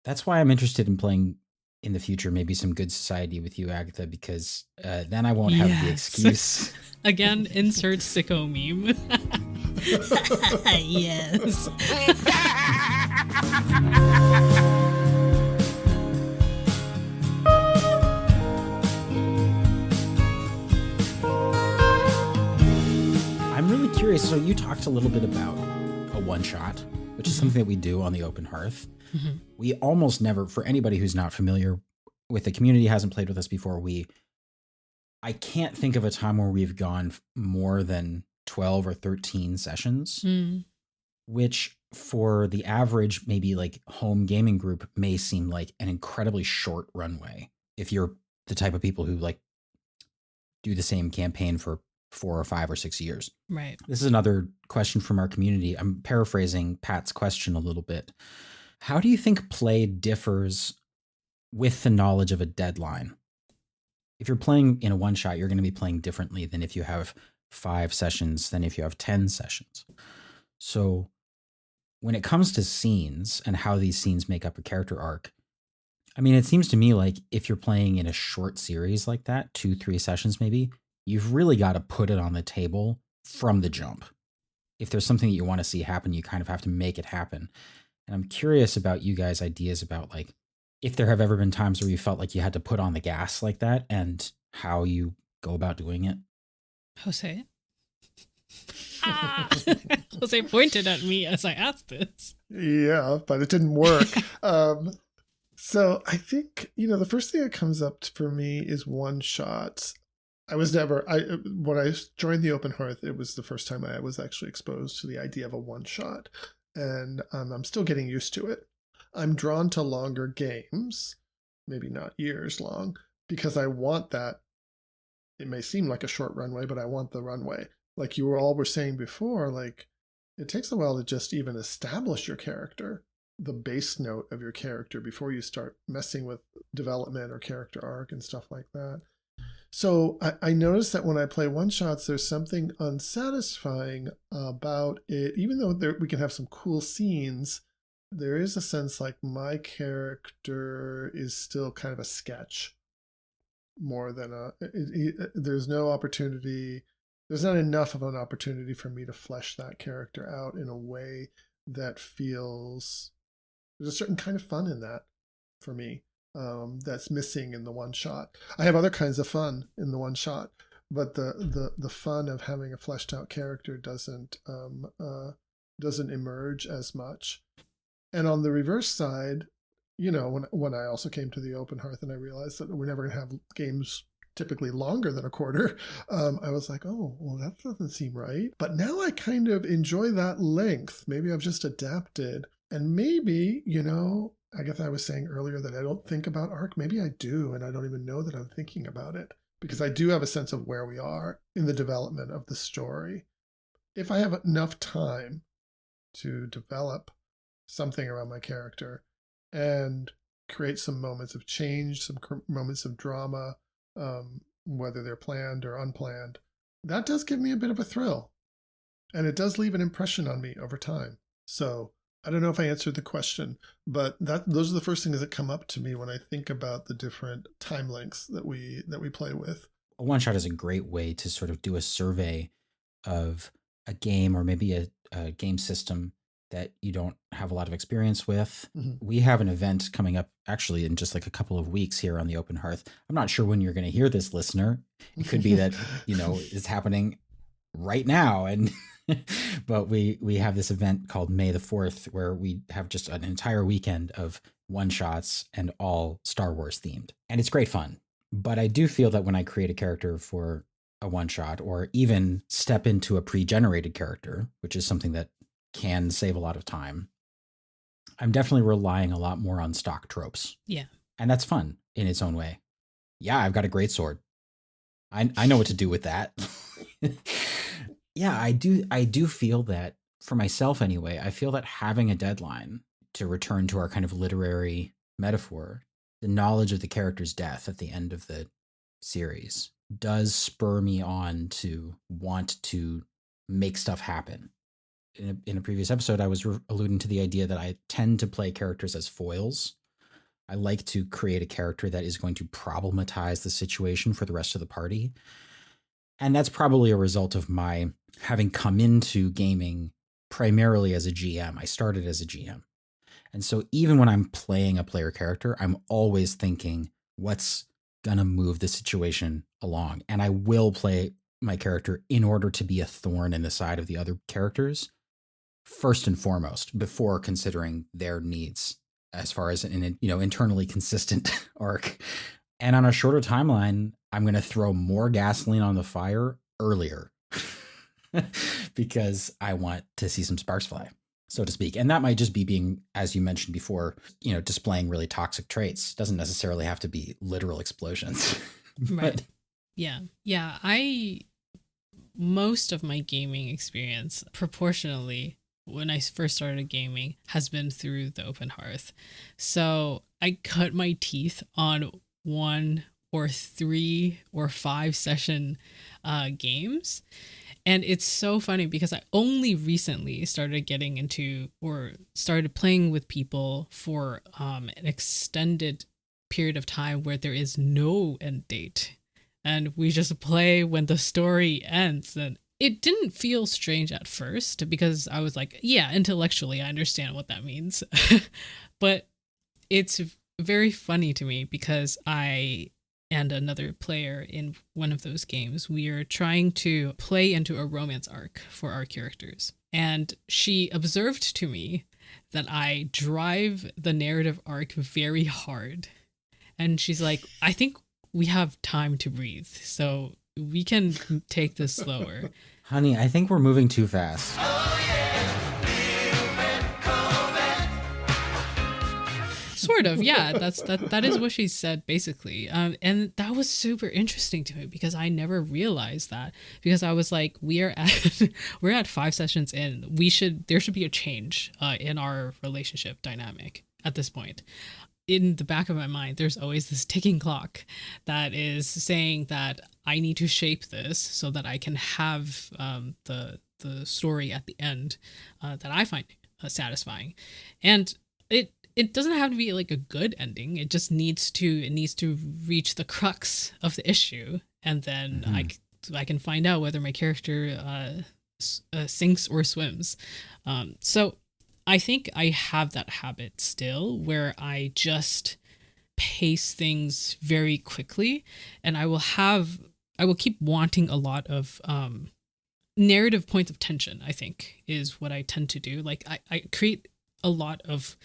Speaker 2: That's why I'm interested in playing in the future maybe some Good Society with you, Agatha, because then I won't have the excuse.
Speaker 3: Again, insert sicko meme. Yes.
Speaker 2: I'm really curious. So you talked a little bit about a one-shot, which is something that we do on the Open Hearth. Mm-hmm. We almost never, for anybody who's not familiar with the community, hasn't played with us before, I can't think of a time where we've gone more than 12 or 13 sessions, which for the average, maybe like home gaming group may seem like an incredibly short runway. If you're the type of people who like do the same campaign for 4 or 5 or 6 years.
Speaker 3: Right.
Speaker 2: This is another question from our community. I'm paraphrasing Pat's question a little bit. How do you think play differs with the knowledge of a deadline? If you're playing in a one shot, you're going to be playing differently than if you have 5 sessions than if you have 10 sessions. So when it comes to scenes and how these scenes make up a character arc, I mean, it seems to me like if you're playing in a short series like that, 2-3 sessions maybe, you've really got to put it on the table from the jump. If there's something that you want to see happen, you kind of have to make it happen. And I'm curious about you guys' ideas about like, if there have ever been times where you felt like you had to put on the gas like that and how you go about doing it.
Speaker 3: Jose? Jose pointed at me as I asked this.
Speaker 1: Yeah, but it didn't work. So I think, the first thing that comes up for me is one shots. When I joined the Open Hearth, it was the first time I was actually exposed to the idea of a one shot. And I'm still getting used to it. I'm drawn to longer games, maybe not years long, because I want that. It may seem like a short runway, but I want the runway. Like you all were saying before, like it takes a while to just even establish your character, the base note of your character before you start messing with development or character arc and stuff like that. So I noticed that when I play one-shots, there's something unsatisfying about it. Even though we can have some cool scenes, there is a sense like my character is still kind of a sketch more than there's no opportunity. There's not enough of an opportunity for me to flesh that character out in a way that feels, there's a certain kind of fun in that for me. That's missing in the one shot. I have other kinds of fun in the one shot, but the fun of having a fleshed out character doesn't emerge as much. And on the reverse side, when I also came to the Open Hearth and I realized that we're never going to have games typically longer than a quarter, I was like, oh, well, that doesn't seem right. But now I kind of enjoy that length. Maybe I've just adapted. And maybe, Agatha, I was saying earlier that I don't think about arc. Maybe I do, and I don't even know that I'm thinking about it, because I do have a sense of where we are in the development of the story. If I have enough time to develop something around my character and create some moments of change, some moments of drama, whether they're planned or unplanned, that does give me a bit of a thrill. And it does leave an impression on me over time. So I don't know if I answered the question, but those are the first things that come up to me when I think about the different time lengths that we play with.
Speaker 2: A one shot is a great way to sort of do a survey of a game or maybe a game system that you don't have a lot of experience with. Mm-hmm. We have an event coming up actually in just like a couple of weeks here on the Open Hearth. I'm not sure when you're going to hear this, listener. It could be that, it's happening right now. And but we have this event called May the 4th, where we have just an entire weekend of one shots and all Star Wars themed. And it's great fun. But I do feel that when I create a character for a one shot, or even step into a pre-generated character, which is something that can save a lot of time, I'm definitely relying a lot more on stock tropes.
Speaker 3: Yeah.
Speaker 2: And that's fun in its own way. Yeah, I've got a great sword. I know what to do with that. Yeah, I do feel that, for myself anyway, I feel that having a deadline, to return to our kind of literary metaphor, the knowledge of the character's death at the end of the series does spur me on to want to make stuff happen. In a previous episode, I was alluding to the idea that I tend to play characters as foils. I like to create a character that is going to problematize the situation for the rest of the party. And that's probably a result of my having come into gaming primarily as a GM. I started as a GM. And so even when I'm playing a player character, I'm always thinking, what's going to move the situation along? And I will play my character in order to be a thorn in the side of the other characters, first and foremost, before considering their needs as far as an internally consistent arc. And on a shorter timeline, I'm going to throw more gasoline on the fire earlier because I want to see some sparks fly, so to speak. And that might just be being, as you mentioned before, displaying really toxic traits. Doesn't necessarily have to be literal explosions.
Speaker 3: Right. Yeah. Yeah. most of my gaming experience, proportionally, when I first started gaming, has been through the Open Hearth. So I cut my teeth on 1 or 3 or 5 session games. And it's so funny because I only recently started getting into or started playing with people for an extended period of time where there is no end date. And we just play when the story ends. And it didn't feel strange at first because I was like, yeah, intellectually, I understand what that means. But it's very funny to me because I and another player in one of those games, we are trying to play into a romance arc for our characters. And she observed to me that I drive the narrative arc very hard. And she's like, I think we have time to breathe, so we can take this slower.
Speaker 2: Honey, I think we're moving too fast.
Speaker 3: Sort of, yeah. That is what she said basically, and that was super interesting to me because I never realized that. Because I was like, we're at 5 sessions in. There should be a change in our relationship dynamic at this point. In the back of my mind, there's always this ticking clock that is saying that I need to shape this so that I can have the story at the end that I find satisfying, and it doesn't have to be like a good ending. It just needs to reach the crux of the issue, and then I can find out whether my character sinks or swims. So I think I have that habit still where I just pace things very quickly, and I will keep wanting a lot of narrative points of tension, I think, is what I tend to do. Like I create a lot of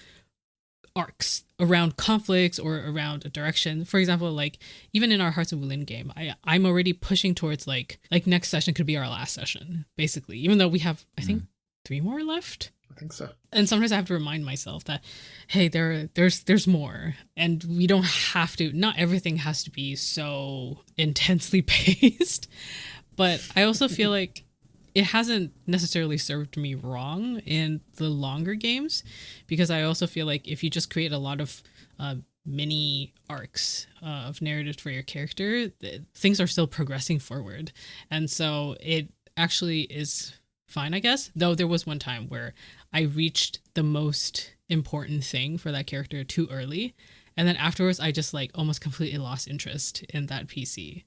Speaker 3: arcs around conflicts or around a direction. For example, like even in our Hearts of Wulin game, I'm already pushing towards like next session could be our last session, basically, even though we have, I think, 3 more left.
Speaker 1: I think so.
Speaker 3: And sometimes I have to remind myself that, hey, there's more, and we don't have to. Not everything has to be so intensely paced. But I also feel like it hasn't necessarily served me wrong in the longer games, because I also feel like if you just create a lot of mini arcs of narrative for your character, things are still progressing forward, and so it actually is fine, I guess. Though there was one time where I reached the most important thing for that character too early, and then afterwards I just like almost completely lost interest in that PC,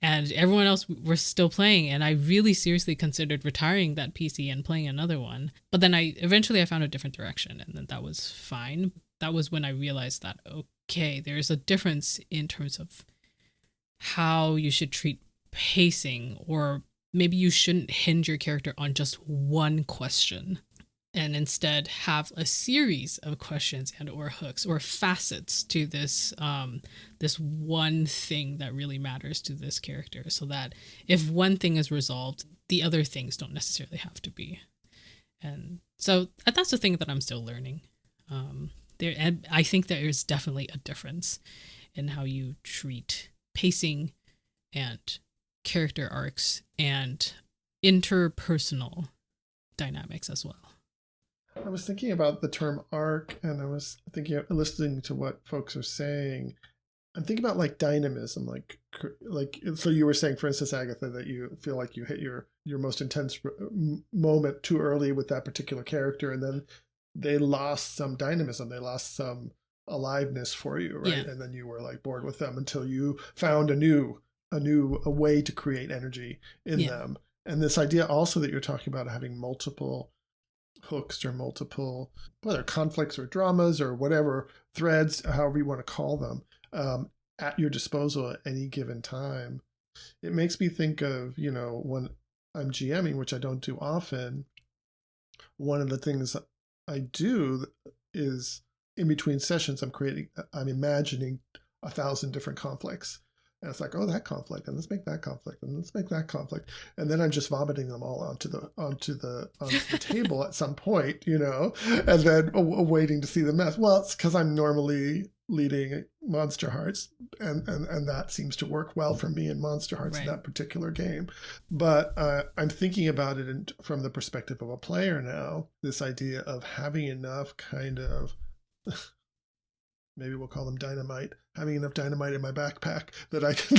Speaker 3: and everyone else were still playing, and I really seriously considered retiring that PC and playing another one. But then I found a different direction, and then that was fine. That was when I realized that, okay, there's a difference in terms of how you should treat pacing, or maybe you shouldn't hinge your character on just one question, and instead have a series of questions and or hooks or facets to this this one thing that really matters to this character, so that if one thing is resolved, the other things don't necessarily have to be. And so that's the thing that I'm still learning. And I think there is definitely a difference in how you treat pacing and character arcs and interpersonal dynamics as well.
Speaker 1: I was thinking about the term arc, and I was thinking of listening to what folks are saying. I'm thinking about like dynamism, like so you were saying, for instance, Agatha, that you feel like you hit your most intense moment too early with that particular character, and then they lost some dynamism, they lost some aliveness for you, right? Yeah. And then you were like bored with them until you found a way to create energy in them. And this idea also that you're talking about having multiple hooks or multiple, whether conflicts or dramas or whatever, threads, however you want to call them, at your disposal at any given time. It makes me think of, when I'm GMing, which I don't do often, one of the things I do is in between sessions, I'm imagining 1,000 different conflicts. And it's like, oh, that conflict, and let's make that conflict, and let's make that conflict, and then I'm just vomiting them all onto the table at some point, and then waiting to see the mess. Well, it's because I'm normally leading Monster Hearts, and that seems to work well for me in Monster Hearts in that particular game. But I'm thinking about it from the perspective of a player now, this idea of having enough kind of, maybe we'll call them dynamite, having enough dynamite in my backpack that I can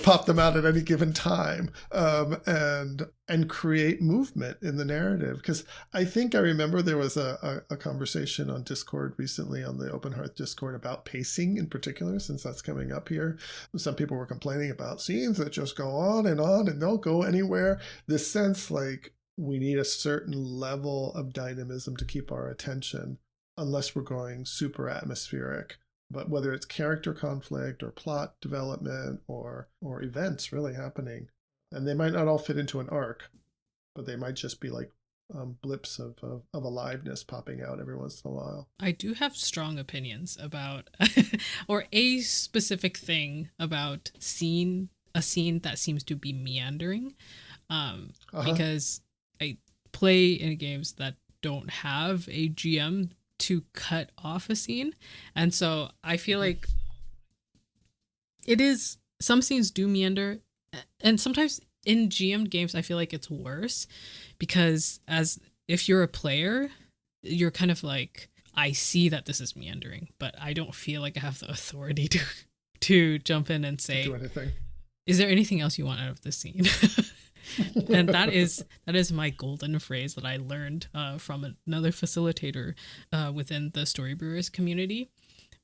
Speaker 1: pop them out at any given time, and create movement in the narrative. Because I think I remember there was a conversation on Discord recently, on the Open Hearth Discord, about pacing in particular, since that's coming up here. Some people were complaining about scenes that just go on and don't go anywhere. This sense like we need a certain level of dynamism to keep our attention, unless we're going super atmospheric. But whether it's character conflict or plot development or events really happening, and they might not all fit into an arc, but they might just be like blips of aliveness popping out every once in a while.
Speaker 3: I do have strong opinions about, or a specific thing about a scene that seems to be meandering, because I play in games that don't have a GM to cut off a scene, and so I feel like it is, some scenes do meander, and sometimes in GM games I feel like it's worse, because as if you're a player, you're kind of like, I see that this is meandering, but I don't feel like I have the authority to jump in and say,
Speaker 1: do anything.
Speaker 3: Is there anything else you want out of this scene? And that is my golden phrase that I learned from another facilitator within the Story Brewers community,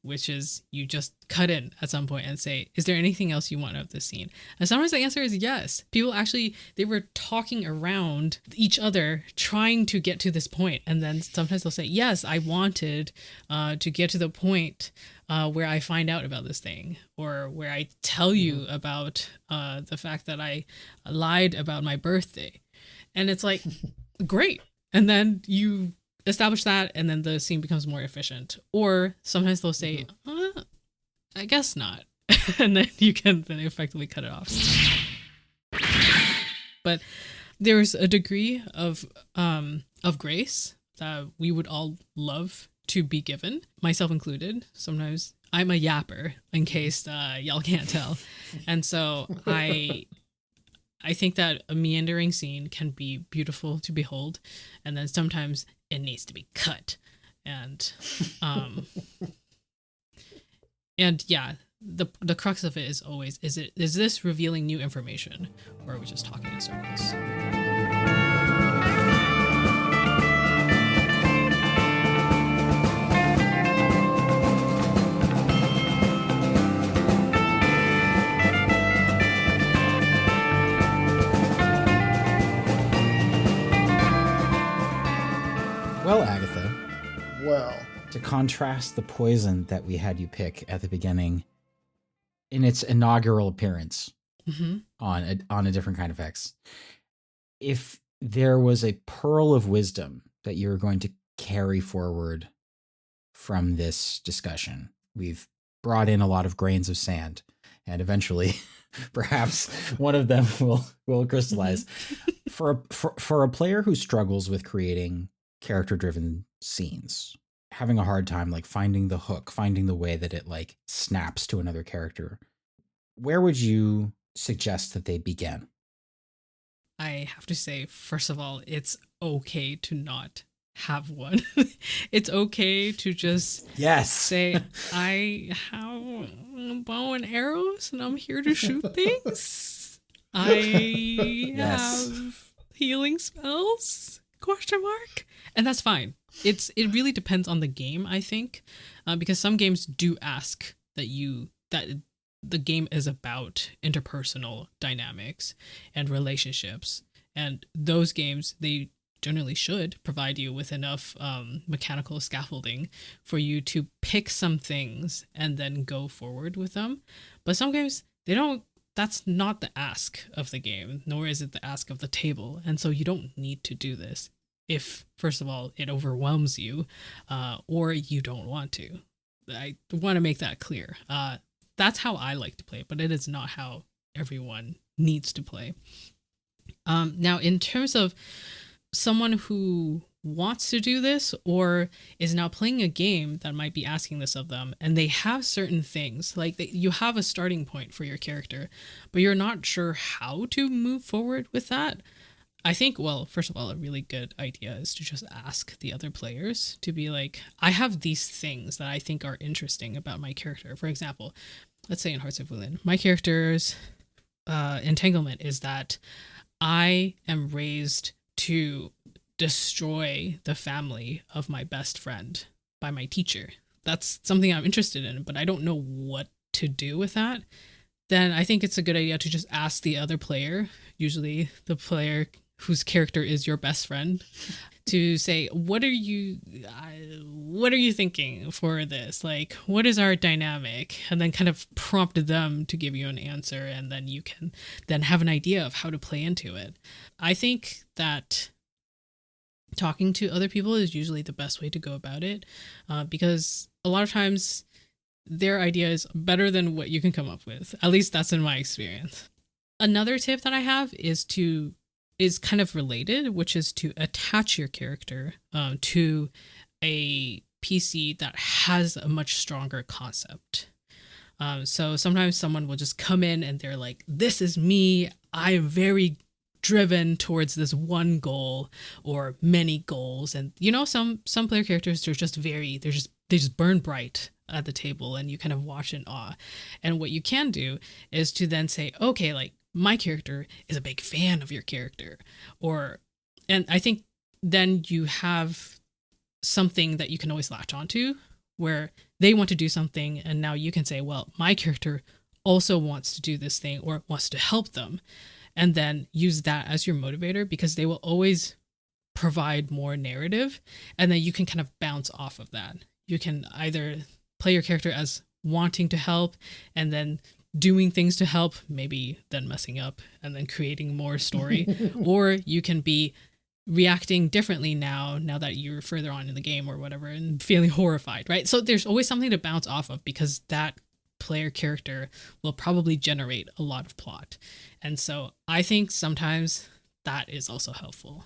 Speaker 3: which is you just cut in at some point and say, is there anything else you want out of this scene? And sometimes the answer is yes. People actually, they were talking around each other trying to get to this point, and then sometimes they'll say, yes, I wanted to get to the point where I find out about this thing, or where I tell you about the fact that I lied about my birthday. And it's like, great. And then you establish that, and then the scene becomes more efficient. Or sometimes they'll say, I guess not. And then you can then effectively cut it off. But there's a degree of grace that we would all love to be given, myself included. Sometimes I'm a yapper, in case y'all can't tell. And so I think that a meandering scene can be beautiful to behold, and then sometimes it needs to be cut. And and yeah, the crux of it is always, is this revealing new information, or are we just talking in circles?
Speaker 2: Well, Agatha.
Speaker 1: Well,
Speaker 2: to contrast the poison that we had you pick at the beginning in its inaugural appearance on a different kind of X, if there was a pearl of wisdom that you were going to carry forward from this discussion, we've brought in a lot of grains of sand, and eventually perhaps one of them will crystallize. For a player who struggles with creating character-driven scenes, having a hard time like finding the hook, finding the way that it like snaps to another character, where would you suggest that they begin?
Speaker 3: I have to say, first of all, it's okay to not have one. It's okay to just say, I have a bow and arrows and I'm here to shoot things. I have healing spells, ? And that's fine. It really depends on the game, I think, because some games do ask that the game is about interpersonal dynamics and relationships, and those games, they generally should provide you with enough mechanical scaffolding for you to pick some things and then go forward with them. But some games, they don't. That's not the ask of the game, nor is it the ask of the table. And so you don't need to do this if, first of all, it overwhelms you, or you don't want to. I want to make that clear. That's how I like to play, but it is not how everyone needs to play. Now, in terms of someone who wants to do this or is now playing a game that might be asking this of them, and they have certain things like you have a starting point for your character, but you're not sure how to move forward with that. I think, well, first of all, a really good idea is to just ask the other players to be like, I have these things that I think are interesting about my character. For example, let's say in Hearts of Wulin, my character's entanglement is that I am raised to destroy the family of my best friend by my teacher. That's something I'm interested in, but I don't know what to do with that. Then I think it's a good idea to just ask the other player, usually the player whose character is your best friend, to say, what are you thinking for this? Like, what is our dynamic? And then kind of prompt them to give you an answer, and then you can then have an idea of how to play into it. I think that talking to other people is usually the best way to go about it, because a lot of times their idea is better than what you can come up with. At least that's in my experience. Another tip that I have is kind of related, which is to attach your character to a PC that has a much stronger concept. So sometimes someone will just come in and they're like, this is me. I am very driven towards this one goal or many goals. And some player characters, they just burn bright at the table, and you kind of watch in awe. And what you can do is to then say, okay, like, my character is a big fan of your character, and I think then you have something that you can always latch onto where they want to do something, and now you can say, well, my character also wants to do this thing or wants to help them, and then use that as your motivator, because they will always provide more narrative, and then you can kind of bounce off of that. You can either play your character as wanting to help and then doing things to help, maybe then messing up and then creating more story, or you can be reacting differently now that you're further on in the game or whatever, and feeling horrified, right? So there's always something to bounce off of, because that player character will probably generate a lot of plot. And so I think sometimes that is also helpful.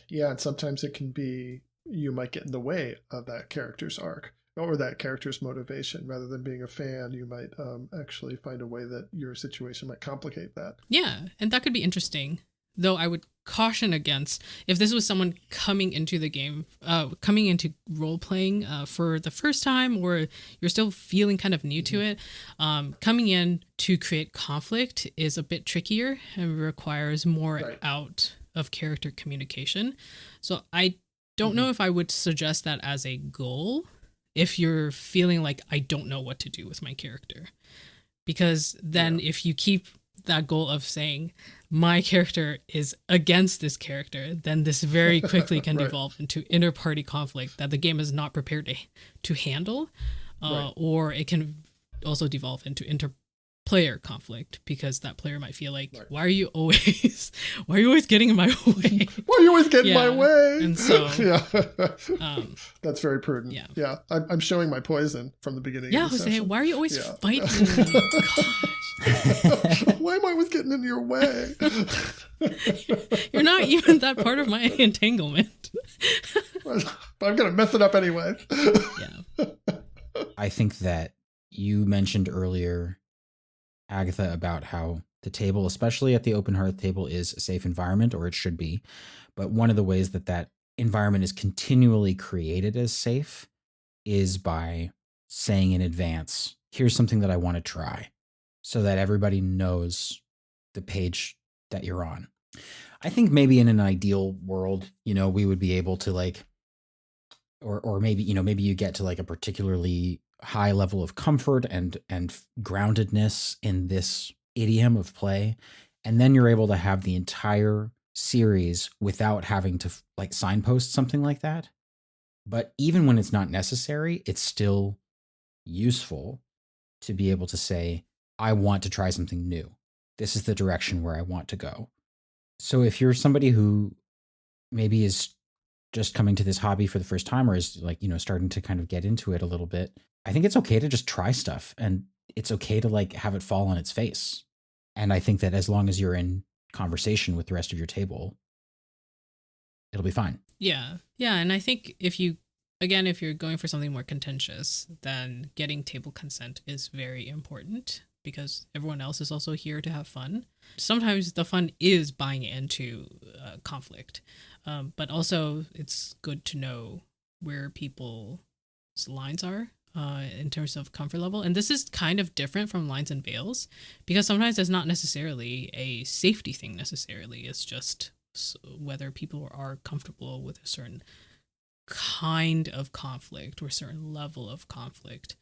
Speaker 1: Yeah, and sometimes it can be, you might get in the way of that character's arc or that character's motivation. Rather than being a fan, you might actually find a way that your situation might complicate that.
Speaker 3: Yeah, and that could be interesting. Though I would caution against, if this was someone coming into the game, coming into role-playing for the first time, or you're still feeling kind of new to it, coming in to create conflict is a bit trickier and requires more out of character communication. So I don't know if I would suggest that as a goal, if you're feeling like, I don't know what to do with my character. Because then if you keep that goal of saying, my character is against this character, then this very quickly can devolve into inter-party conflict that the game is not prepared to handle. Or it can also devolve into inter-player conflict, because that player might feel like, why are you always getting in my way?
Speaker 1: Why are you always getting in my way?
Speaker 3: And so
Speaker 1: that's very prudent. Yeah. I'm showing my poison from the beginning of the
Speaker 3: José,
Speaker 1: session.
Speaker 3: why are you always fighting me? Gosh.
Speaker 1: Why am I always getting in your way?
Speaker 3: You're not even that part of my entanglement.
Speaker 1: But I'm gonna mess it up anyway.
Speaker 2: I think that you mentioned earlier, Agatha, about how the table, especially at the Open Hearth table, is a safe environment, or it should be. But one of the ways that environment is continually created as safe is by saying in advance, here's something that I want to try, so that everybody knows the page that you're on. I think maybe in an ideal world, we would be able to or maybe, maybe you get to like a particularly high level of comfort and groundedness in this idiom of play. And then you're able to have the entire series without having to like signpost something like that. But even when it's not necessary, it's still useful to be able to say, I want to try something new. This is the direction where I want to go. So if you're somebody who maybe is just coming to this hobby for the first time, or is like, starting to kind of get into it a little bit, I think it's okay to just try stuff, and it's okay to like have it fall on its face. And I think that as long as you're in conversation with the rest of your table, it'll be fine.
Speaker 3: Yeah. Yeah. And I think if you're going for something more contentious, then getting table consent is very important because everyone else is also here to have fun. Sometimes the fun is buying into conflict, but also it's good to know where people's lines are in terms of comfort level. And this is kind of different from lines and veils because sometimes it's not necessarily a safety thing necessarily. It's just whether people are comfortable with a certain kind of conflict or a certain level of conflict.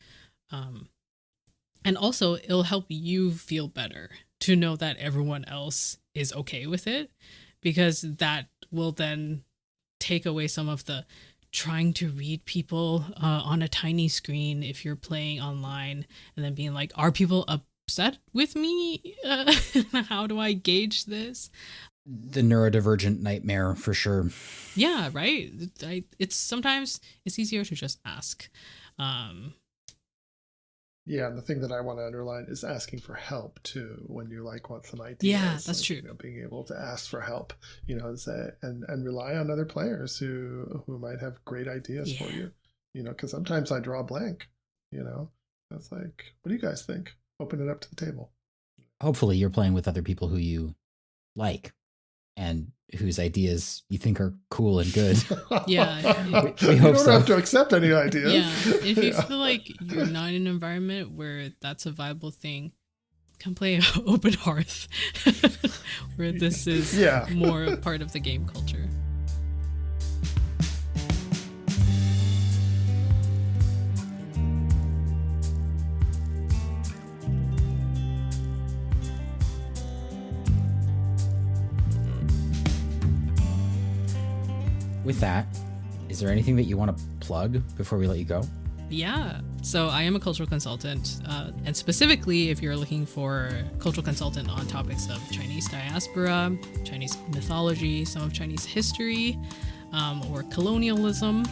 Speaker 3: And also it'll help you feel better to know that everyone else is okay with it, because that will then take away some of the trying to read people on a tiny screen if you're playing online and then being like, are people upset with me? How do I gauge this?
Speaker 2: The neurodivergent nightmare for sure.
Speaker 3: Yeah, right. Sometimes it's easier to just ask.
Speaker 1: Yeah, and the thing that I want to underline is asking for help too. When you want some ideas,
Speaker 3: yeah, that's true.
Speaker 1: Being able to ask for help, and rely on other players who might have great ideas for you. Because sometimes I draw a blank. It's like, what do you guys think? Open it up to the table.
Speaker 2: Hopefully, you're playing with other people who you like and whose ideas you think are cool and good.
Speaker 3: Yeah.
Speaker 1: We hope you don't have to accept any ideas.
Speaker 3: Yeah. If you feel like you're not in an environment where that's a viable thing, come play Open Hearth, where this is more a part of the game culture.
Speaker 2: With that, is there anything that you want to plug before we let you go?
Speaker 3: Yeah. So I am a cultural consultant, and specifically if you're looking for a cultural consultant on topics of Chinese diaspora, Chinese mythology, some of Chinese history, or colonialism,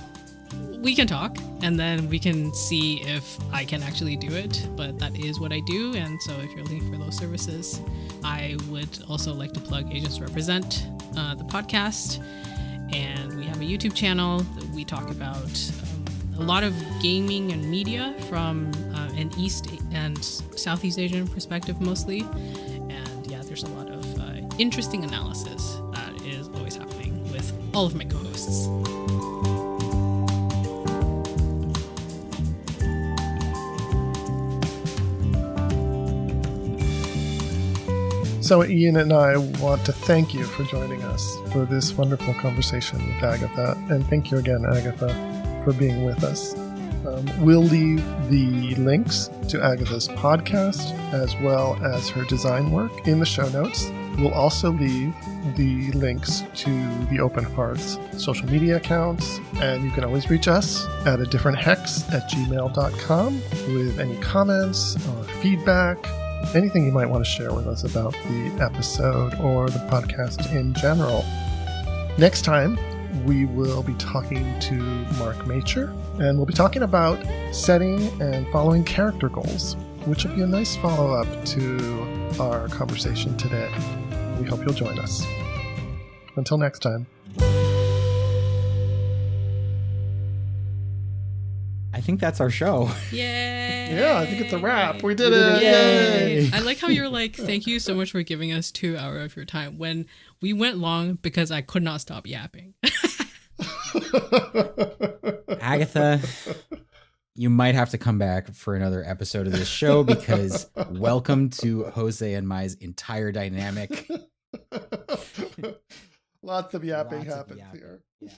Speaker 3: we can talk and then we can see if I can actually do it, but that is what I do. And so if you're looking for those services, I would also like to plug Agents Represent, the podcast. And we have a YouTube channel that we talk about a lot of gaming and media from an East and Southeast Asian perspective mostly. And yeah, there's a lot of interesting analysis that is always happening with all of my co-hosts.
Speaker 1: So Ian and I want to thank you for joining us for this wonderful conversation with Agatha. And thank you again, Agatha, for being with us. We'll leave the links to Agatha's podcast as well as her design work in the show notes. We'll also leave the links to the Open Hearth's social media accounts. And you can always reach us at adifferenthex@gmail.com with any comments or feedback. Anything you might want to share with us about the episode or the podcast in general. Next time, we will be talking to Mark Macher, and we'll be talking about setting and following character goals, which will be a nice follow-up to our conversation today. We hope you'll join us. Until next time.
Speaker 2: I think that's our show.
Speaker 3: Yay!
Speaker 1: Yeah, I think it's a wrap. We did it.
Speaker 3: Yay! I like how you're like, thank you so much for giving us 2 hours of your time when we went long because I could not stop yapping.
Speaker 2: Agatha, you might have to come back for another episode of this show because welcome to Jose and my entire dynamic.
Speaker 1: Lots of yapping happens here.
Speaker 2: Yeah.